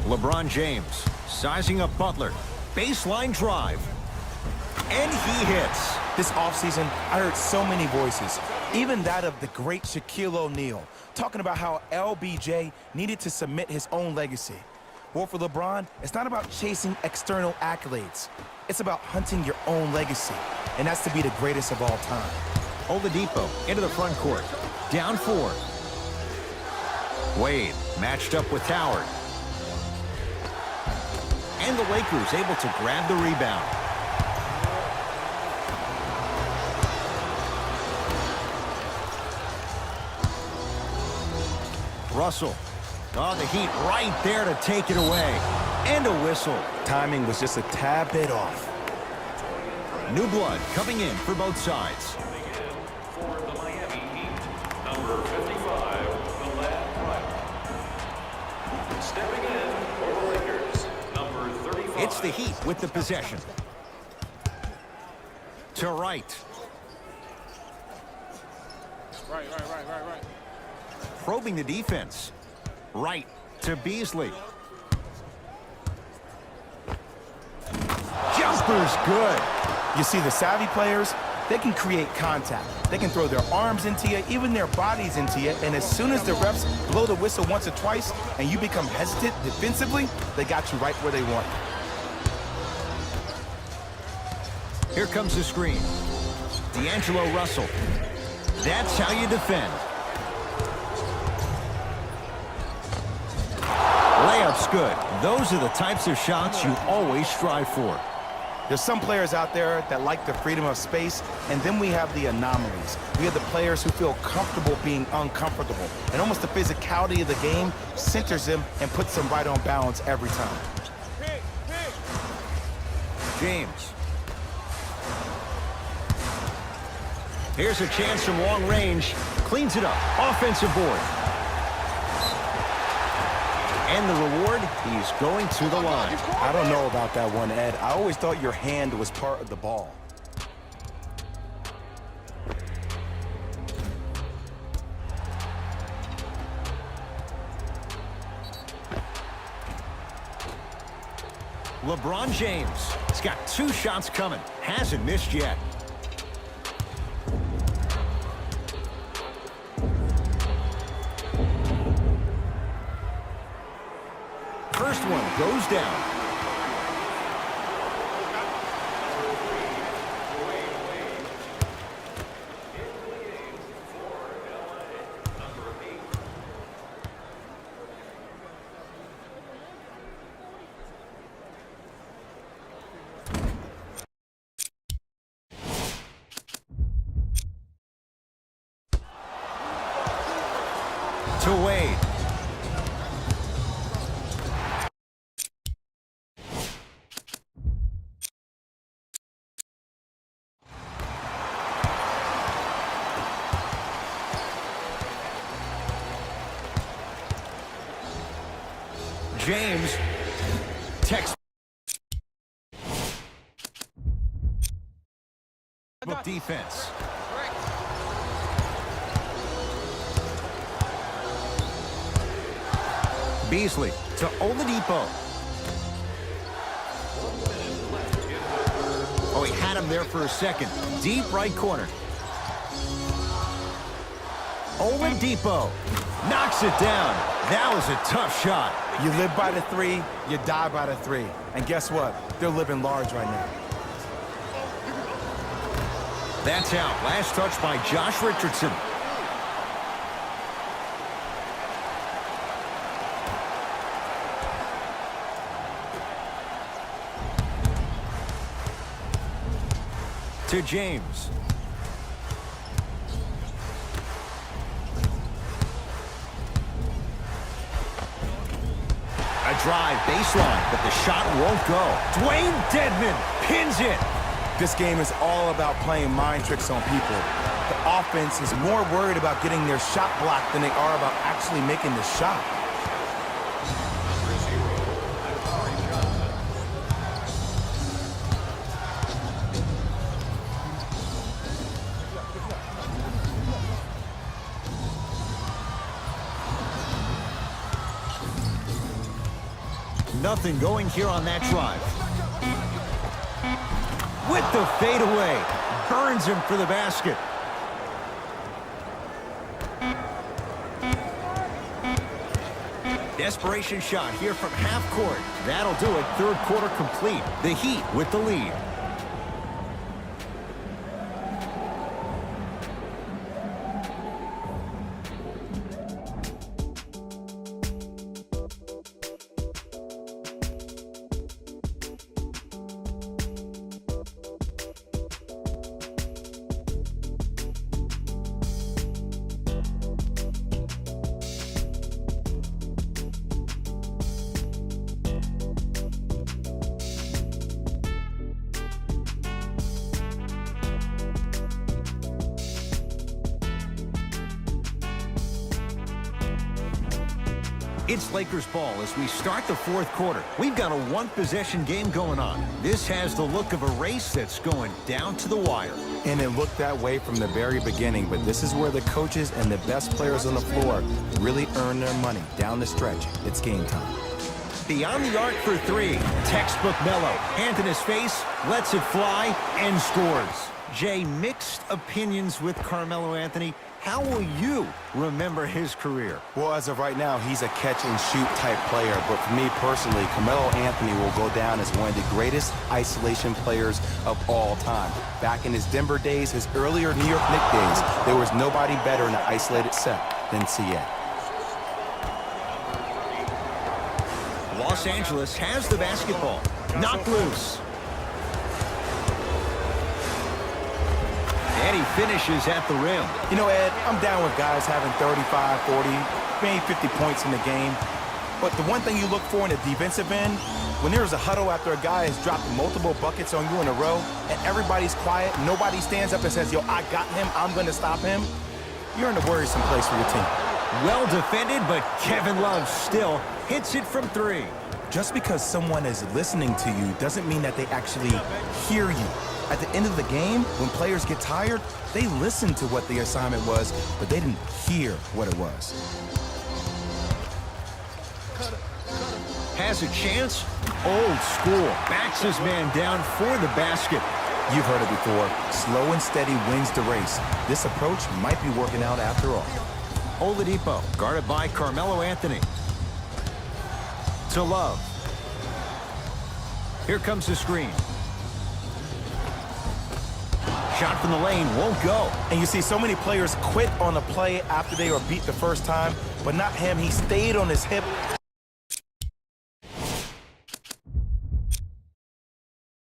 LeBron James sizing up Butler. Baseline drive. And he hits. This offseason, I heard so many voices, even that of the great Shaquille O'Neal, talking about how LBJ needed to submit his own legacy. Well, for LeBron, it's not about chasing external accolades. It's about hunting your own legacy, and that's to be the greatest of all time. Oladipo into the front court. Down 4. Wade matched up with Howard. And the Lakers able to grab the rebound. Russell. Oh, the Heat right there to take it away. And a whistle. Timing was just a tad bit off. New blood coming in for both sides. Coming in for the Miami Heat, number 55, the lad Wright. Stepping in for the Lakers, number 35. It's the Heat with the possession. To Wright. Right. Probing the defense. Wright to Beasley. Jumper's good. You see, the savvy players, they can create contact. They can throw their arms into you, even their bodies into you, and as soon as the refs blow the whistle once or twice and you become hesitant defensively, they got you right where they want you. Here comes the screen. D'Angelo Russell. That's how you defend. Layup's good. Those are the types of shots you always strive for. There's some players out there that like the freedom of space, and then we have the anomalies. We have the players who feel comfortable being uncomfortable, and almost the physicality of the game centers them and puts them right on balance every time. James. Here's a chance from long range. Cleans it up. Offensive board. And the reward, he's going to the line. I don't know about that one, Ed. I always thought your hand was part of the ball. LeBron James. He's got 2 shots coming. Hasn't missed yet. First one goes down. To Wade. James. Text. Defense. Beasley to Oladipo. Oh, he had him there for a second. Deep right corner. Oladipo knocks it down. That was a tough shot. You live by the three, you die by the three. And guess what? They're living large right now. That's out. Last touch by Josh Richardson. To James. A drive baseline, but the shot won't go. Dwayne Dedmon pins it. This game is all about playing mind tricks on people. The offense is more worried about getting their shot blocked than they are about actually making the shot. Nothing going here on that drive. With the fadeaway. Burns him for the basket. Desperation shot here from half court. That'll do it. Third quarter complete. The Heat with the lead. It's Lakers ball as we start the fourth quarter. We've got a one-possession game going on. This has the look of a race that's going down to the wire. And it looked that way from the very beginning, but this is where the coaches and the best players on the floor really earn their money. Down the stretch, it's game time. Beyond the arc for three. Textbook Melo. Hand in his face, lets it fly, and scores. Jay, mixed opinions with Carmelo Anthony. How will you remember his career? Well, as of right now, he's a catch-and-shoot type player. But for me personally, Carmelo Anthony will go down as one of the greatest isolation players of all time. Back in his Denver days, his earlier New York Knicks days, there was nobody better in an isolated set than CA. Los Angeles has the basketball. Knocked loose. And he finishes at the rim. You know, Ed, I'm down with guys having 35, 40, maybe 50 points in the game. But the one thing you look for in the defensive end, when there's a huddle after a guy has dropped multiple buckets on you in a row, and everybody's quiet, nobody stands up and says, yo, I got him, I'm going to stop him, you're in a worrisome place for your team. Well defended, but Kevin Love still hits it from three. Just because someone is listening to you doesn't mean that they actually hear you. At the end of the game, when players get tired, they listen to what the assignment was, but they didn't hear what it was. Has a chance. Old school. Backs his man down for the basket. You've heard it before. Slow and steady wins the race. This approach might be working out after all. Oladipo, guarded by Carmelo Anthony. To Love. Here comes the screen. Shot from the lane won't go. And you see so many players quit on a play after they were beat the first time, but not him. He stayed on his hip.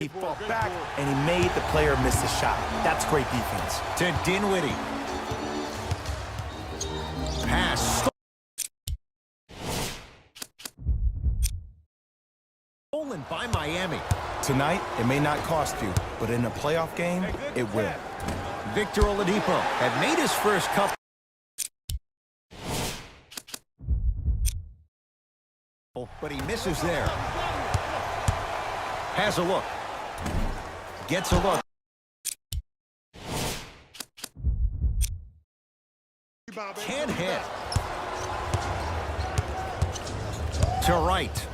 He fought back, and he made the player miss the shot. That's great defense. To Dinwiddie. Pass. Stolen by Miami. Tonight, it may not cost you, but in a playoff game, it will. Victor Oladipo had made his first couple. But he misses there. Has a look. Gets a look. Can't hit. To right.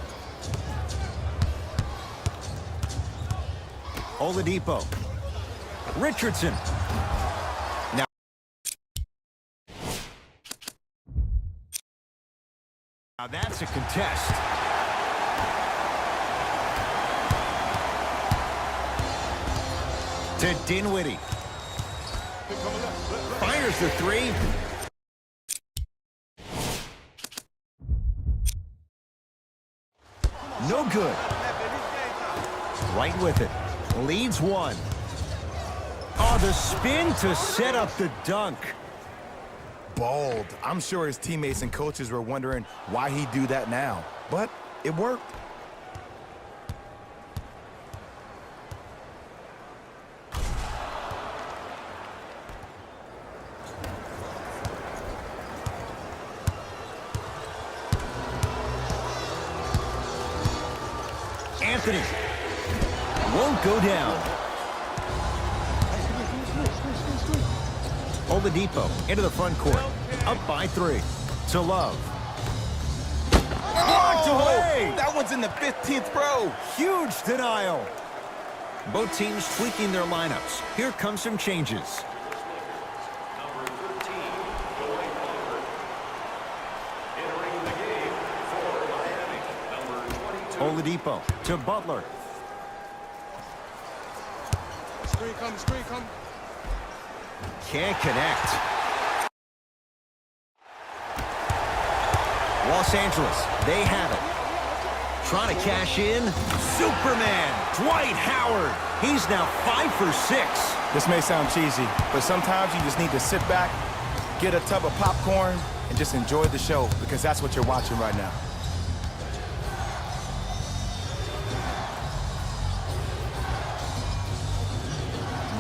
Oladipo. Richardson. Now that's a contest. To Dinwiddie. Fires the three. No good. Right with it. Leads one. Oh, the spin to set up the dunk. Bold. I'm sure his teammates and coaches were wondering why he'd do that now. But it worked. Anthony won't go down. Oladipo into the front court. Up by 3. To Love. Blocked away! That one's in the 15th row. Huge denial. Both teams tweaking their lineups. Here come some changes. Number 13, Dwight Howard. Entering the game for Miami, number 22. Oladipo to Butler. Screen come. Can't connect. Los Angeles, they have it. Trying to cash in. Superman, Dwight Howard. He's now 5 for 6. This may sound cheesy, but sometimes you just need to sit back, get a tub of popcorn, and just enjoy the show, because that's what you're watching right now.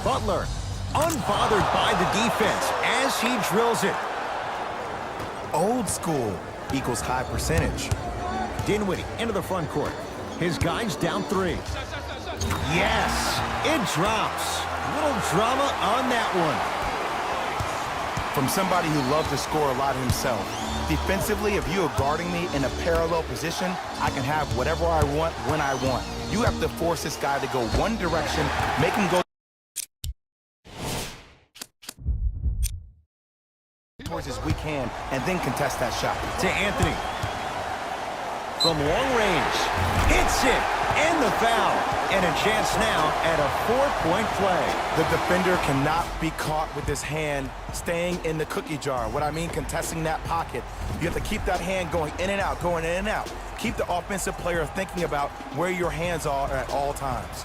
Butler, unbothered by the defense as he drills it. Old school equals high percentage. Dinwiddie into the front court. His guys down 3. Yes, it drops. Little drama on that one. From somebody who loves to score a lot himself. Defensively, if you are guarding me in a parallel position, I can have whatever I want when I want. You have to force this guy to go one direction, make him go towards his weak hand, and then contest that shot. To Anthony. From long range. Hits it. And the foul. And a chance now at a 4-point play. The defender cannot be caught with his hand staying in the cookie jar. What I mean, contesting that pocket. You have to keep that hand going in and out, going in and out. Keep the offensive player thinking about where your hands are at all times.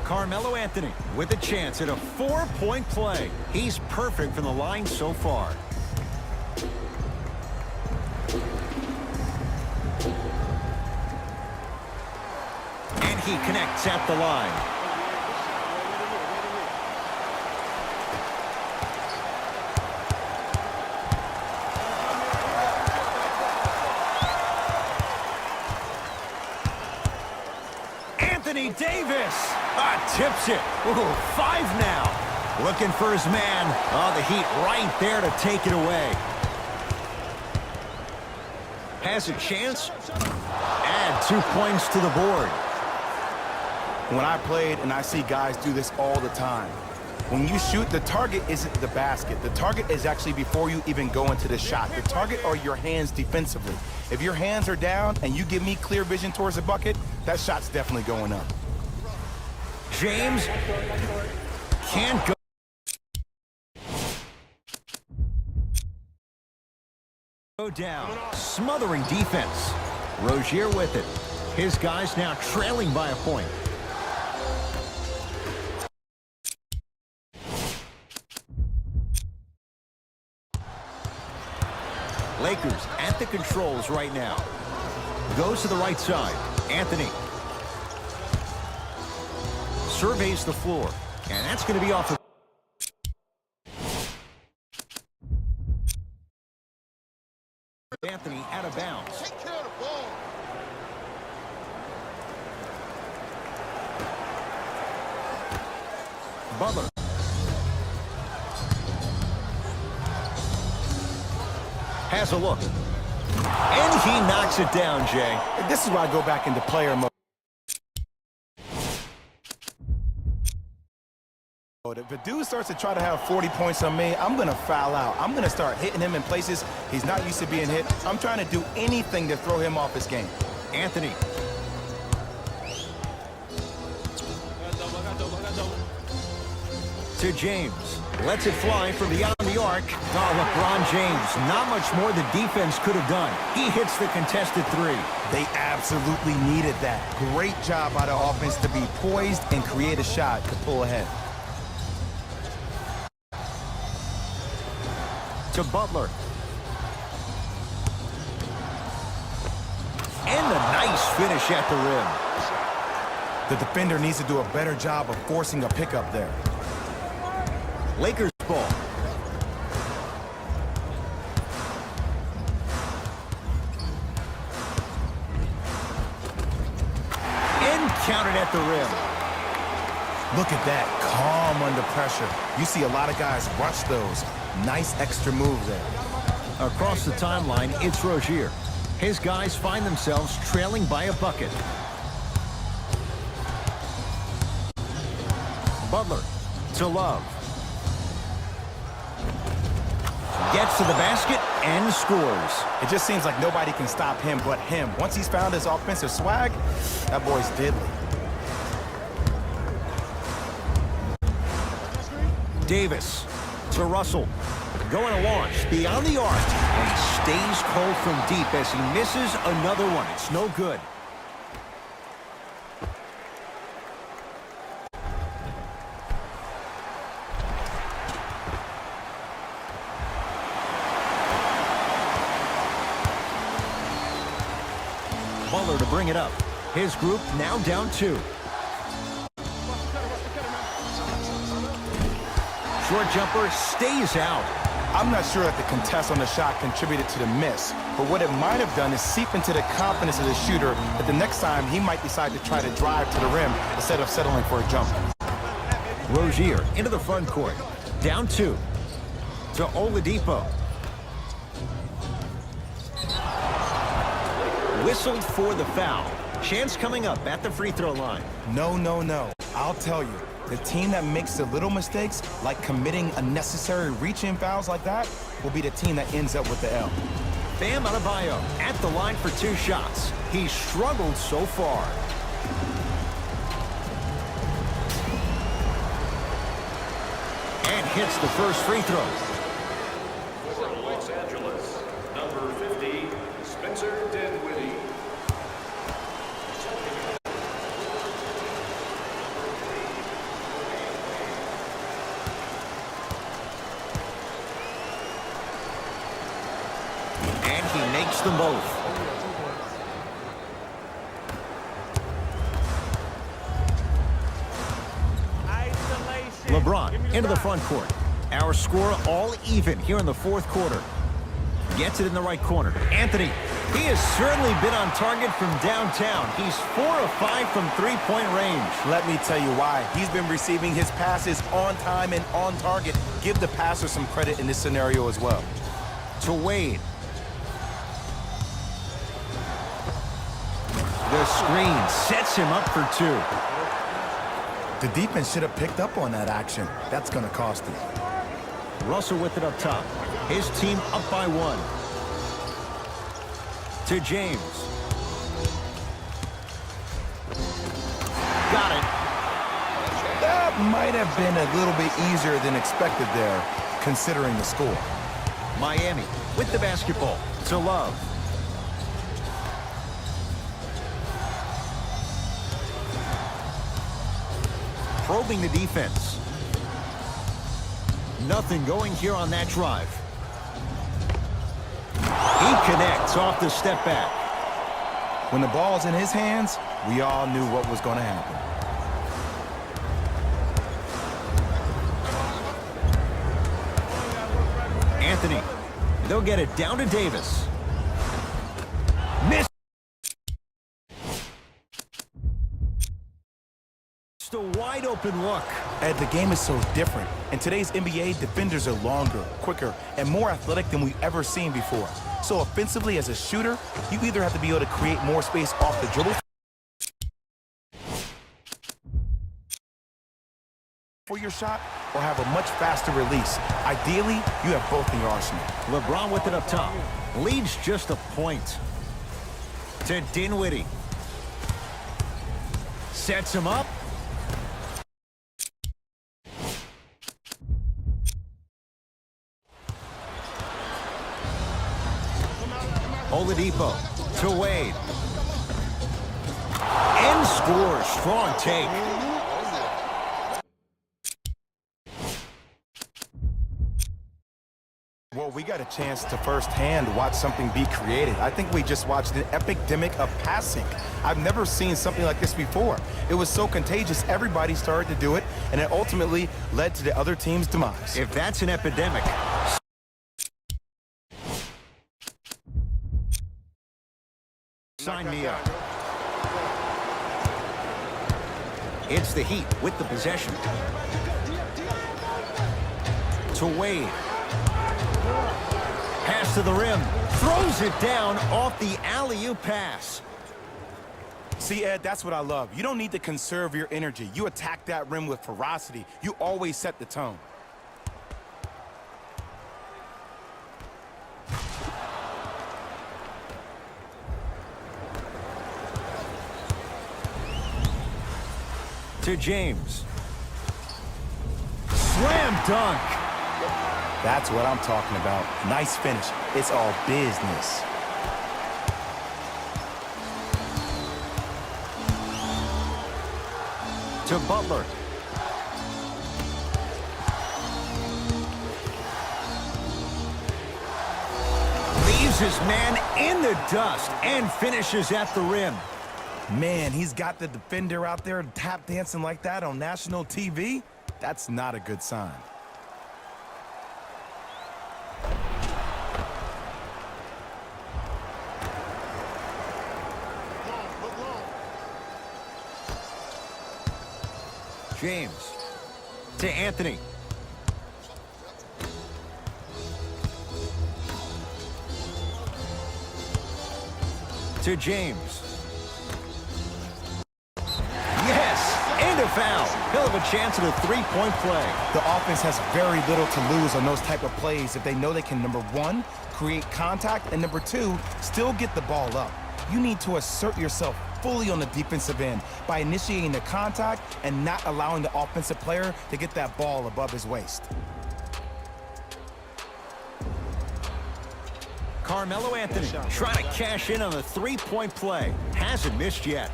Carmelo Anthony with a chance at a 4-point play. He's perfect from the line so far. And he connects at the line. Anthony Davis tips it. Ooh, 5 now. Looking for his man. Oh, the Heat right there to take it away. Has a chance. Add 2 points to the board. When I played, and I see guys do this all the time, when you shoot, the target isn't the basket. The target is actually before you even go into the shot. The target are your hands defensively. If your hands are down and you give me clear vision towards the bucket, that shot's definitely going up. James can't go down. Smothering defense. Rozier with it. His guys now trailing by a point. Lakers at the controls right now. Goes to the right side. Anthony. Surveys the floor. And that's going to be off the... Anthony out of bounds. Take care of the ball. Butler. Has a look. And he knocks it down, Jay. This is why I go back into player mode. If a dude starts to try to have 40 points on me, I'm going to foul out. I'm going to start hitting him in places he's not used to being hit. I'm trying to do anything to throw him off his game. Anthony. To James. Lets it fly from beyond the arc. Oh, LeBron James. Not much more the defense could have done. He hits the contested three. They absolutely needed that. Great job by the offense to be poised and create a shot to pull ahead. To Butler. And a nice finish at the rim. The defender needs to do a better job of forcing a pickup there. Lakers ball. And counted at the rim. Look at that, calm under pressure. You see a lot of guys rush those. Nice extra move there. Across the timeline, it's Rozier. His guys find themselves trailing by a bucket. Butler to Love. Gets to the basket and scores. It just seems like nobody can stop him but him. Once he's found his offensive swag, that boy's deadly. Davis to Russell. Going to launch beyond the arc. And he stays cold from deep as he misses another one. It's no good. Butler to bring it up. His group now down 2. Short jumper stays out. I'm not sure that the contest on the shot contributed to the miss, but what it might have done is seep into the confidence of the shooter that the next time he might decide to try to drive to the rim instead of settling for a jumper. Rozier into the front court. Down 2. To Oladipo. Whistled for the foul. Chance coming up at the free throw line. No, no, no. I'll tell you. The team that makes the little mistakes, like committing unnecessary reach-in fouls like that, will be the team that ends up with the L. Bam Adebayo at the line for 2 shots. He's struggled so far. And hits the first free throw. For Los Angeles, number 50, Spencer Dinwiddie. And he makes them both. LeBron into the front court. Our score all even here in the 4th quarter. Gets it in the right corner. Anthony, he has certainly been on target from downtown. He's 4 of 5 from three-point range. Let me tell you why. He's been receiving his passes on time and on target. Give the passer some credit in this scenario as well. To Wade. The screen sets him up for 2. The defense should have picked up on that action. That's going to cost him. Russell with it up top. His team up by 1. To James. Got it. That might have been a little bit easier than expected there, considering the score. Miami with the basketball. To Love. Probing the defense. Nothing going here on that drive. He connects off the step back. When the ball's in his hands, we all knew what was going to happen. Anthony. They'll get it down to Davis. Miss. Just a wide open look. Ed, the game is so different. In today's NBA, defenders are longer, quicker, and more athletic than we've ever seen before. So offensively, as a shooter, you either have to be able to create more space off the dribble for your shot, or have a much faster release. Ideally, you have both in your arsenal. LeBron with it up top. Leads just a point. To Dinwiddie. Sets him up. Oladipo to Wade. And scores. Strong take. Well, we got a chance to firsthand watch something be created. I think we just watched an epidemic of passing. I've never seen something like this before. It was so contagious, everybody started to do it, and it ultimately led to the other team's demise. If that's an epidemic, sign me up. It's the Heat with the possession. To Wade. Pass to the rim. Throws it down off the alley-oop pass. See, Ed, that's what I love. You don't need to conserve your energy. You attack that rim with ferocity. You always set the tone. To James. Slam dunk. That's what I'm talking about. Nice finish. It's all business. To Butler. Leaves his man in the dust and finishes at the rim. Man, he's got the defender out there tap dancing like that on national TV. That's not a good sign. James to Anthony. To James. Yes, and a foul. He'll have a chance at a three-point play. The offense has very little to lose on those type of plays if they know they can, number one, create contact, and number two, still get the ball up. You need to assert yourself fully on the defensive end by initiating the contact and not allowing the offensive player to get that ball above his waist. Carmelo Anthony trying to cash in on a three-point play. Hasn't missed yet.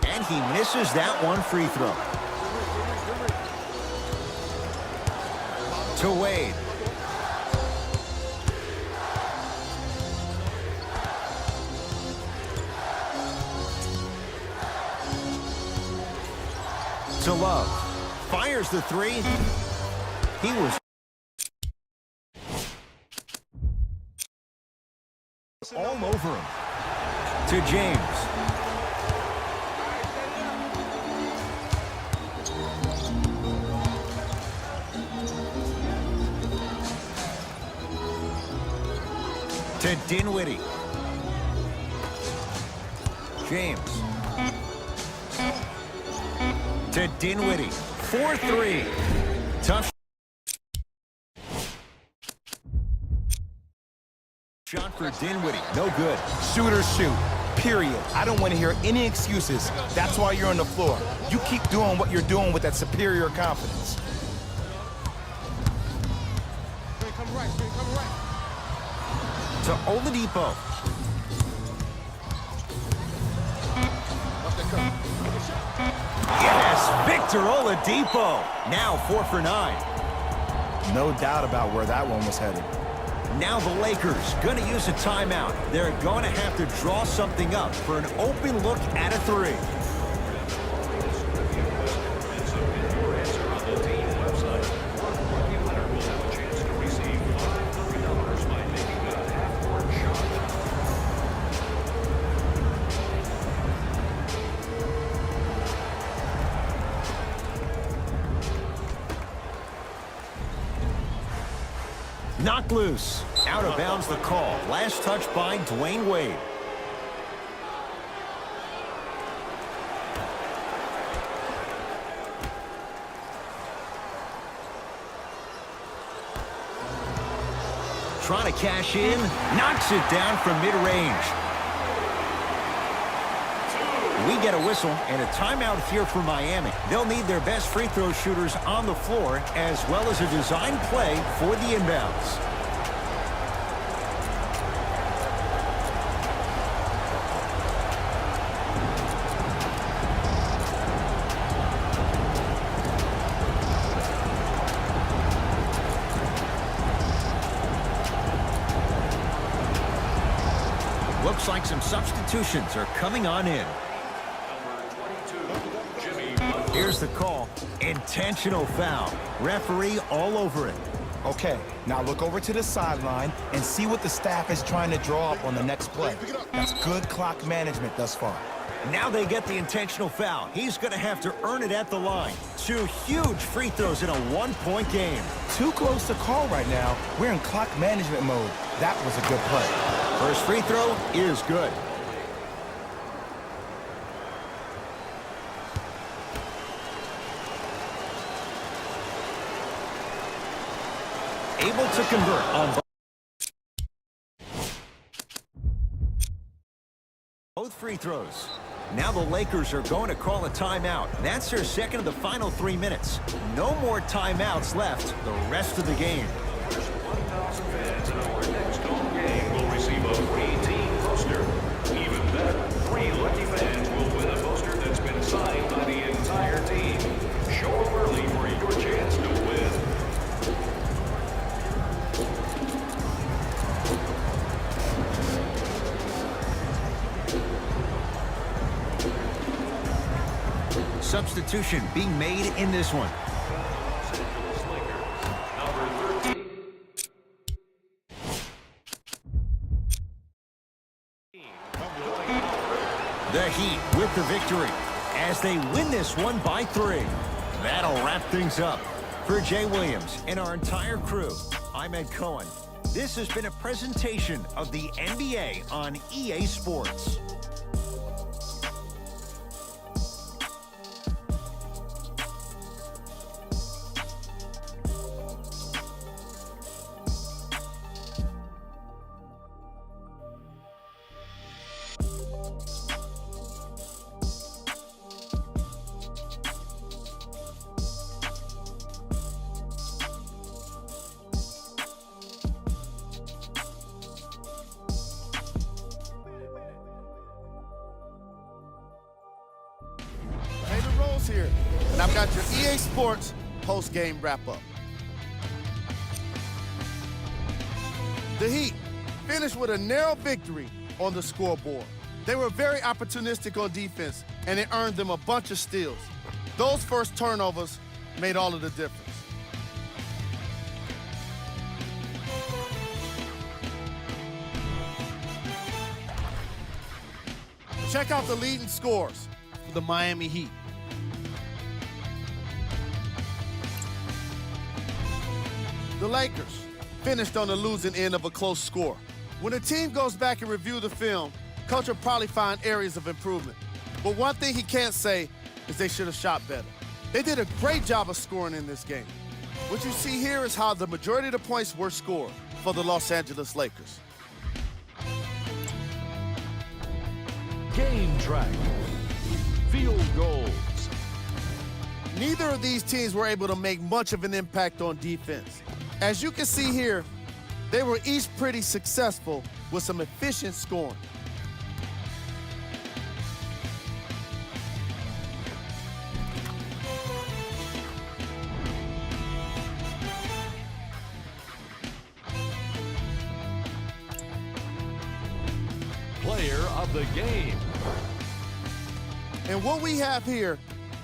And he misses that one free throw. To Wade. To Love. Fires the three. He was all over him. To James. To Dinwiddie. James. To Dinwiddie. 4-3. Tough shot for Dinwiddie. No good. Shooters shoot, period. I don't want to hear any excuses. That's why you're on the floor. You keep doing what you're doing with that superior confidence. To Oladipo. Yes, Victor Oladipo. Now 4 for 9. No doubt about where that one was headed. Now the Lakers going to use a timeout. They're going to have to draw something up for an open look at a three. Knocked loose. Out of bounds the call. Last touch by Dwayne Wade. Trying to cash in. Knocks it down from mid-range. We get a whistle and a timeout here for Miami. They'll need their best free throw shooters on the floor as well as a design play for the inbounds. Looks like some substitutions are coming on in. Here's the call. Intentional foul. Referee all over it. Okay, now look over to the sideline and see what the staff is trying to draw up on the next play. That's good clock management thus far. Now they get the intentional foul. He's going to have to earn it at the line. 2 huge free throws in a one-point game. Too close to call right now. We're in clock management mode. That was a good play. First free throw is good. Able to convert on both free throws. Now the Lakers are going to call a timeout. That's their second of the final 3 minutes. No more timeouts left the rest of the game. 1,000 fans in our next home game will receive a free team poster. Even better, 3 lucky fans will win a poster that's been signed by the entire team. Show up early for your chance to win. Substitution being made in this one. Los Angeles Lakers, number 13. The Heat with the victory as they win this one by 3. That'll wrap things up. For Jay Williams and our entire crew, I'm Ed Cohen. This has been a presentation of the NBA on EA Sports. Here, and I've got your EA Sports post-game wrap-up. The Heat finished with a narrow victory on the scoreboard. They were very opportunistic on defense, and it earned them a bunch of steals. Those first turnovers made all of the difference. Check out the leading scores for the Miami Heat. The Lakers finished on the losing end of a close score. When a team goes back and review the film, coach will probably find areas of improvement. But one thing he can't say is they should have shot better. They did a great job of scoring in this game. What you see here is how the majority of the points were scored for the Los Angeles Lakers. Game track. Field goals. Neither of these teams were able to make much of an impact on defense. As you can see here, they were each pretty successful with some efficient scoring. Player of the game. And what we have here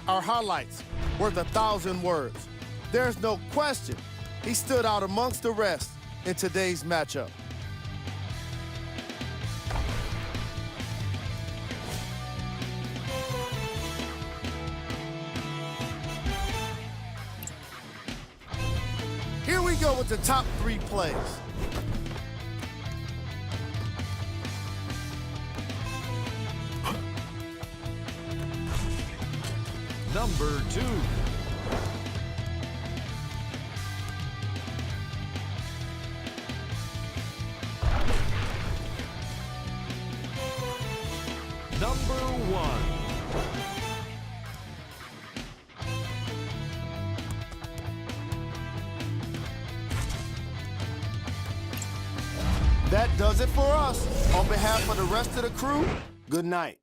are highlights worth 1,000 words. There's no question he stood out amongst the rest in today's matchup. Here we go with the top 3 plays. Number 2. Number 1. That does it for us. On behalf of the rest of the crew, good night.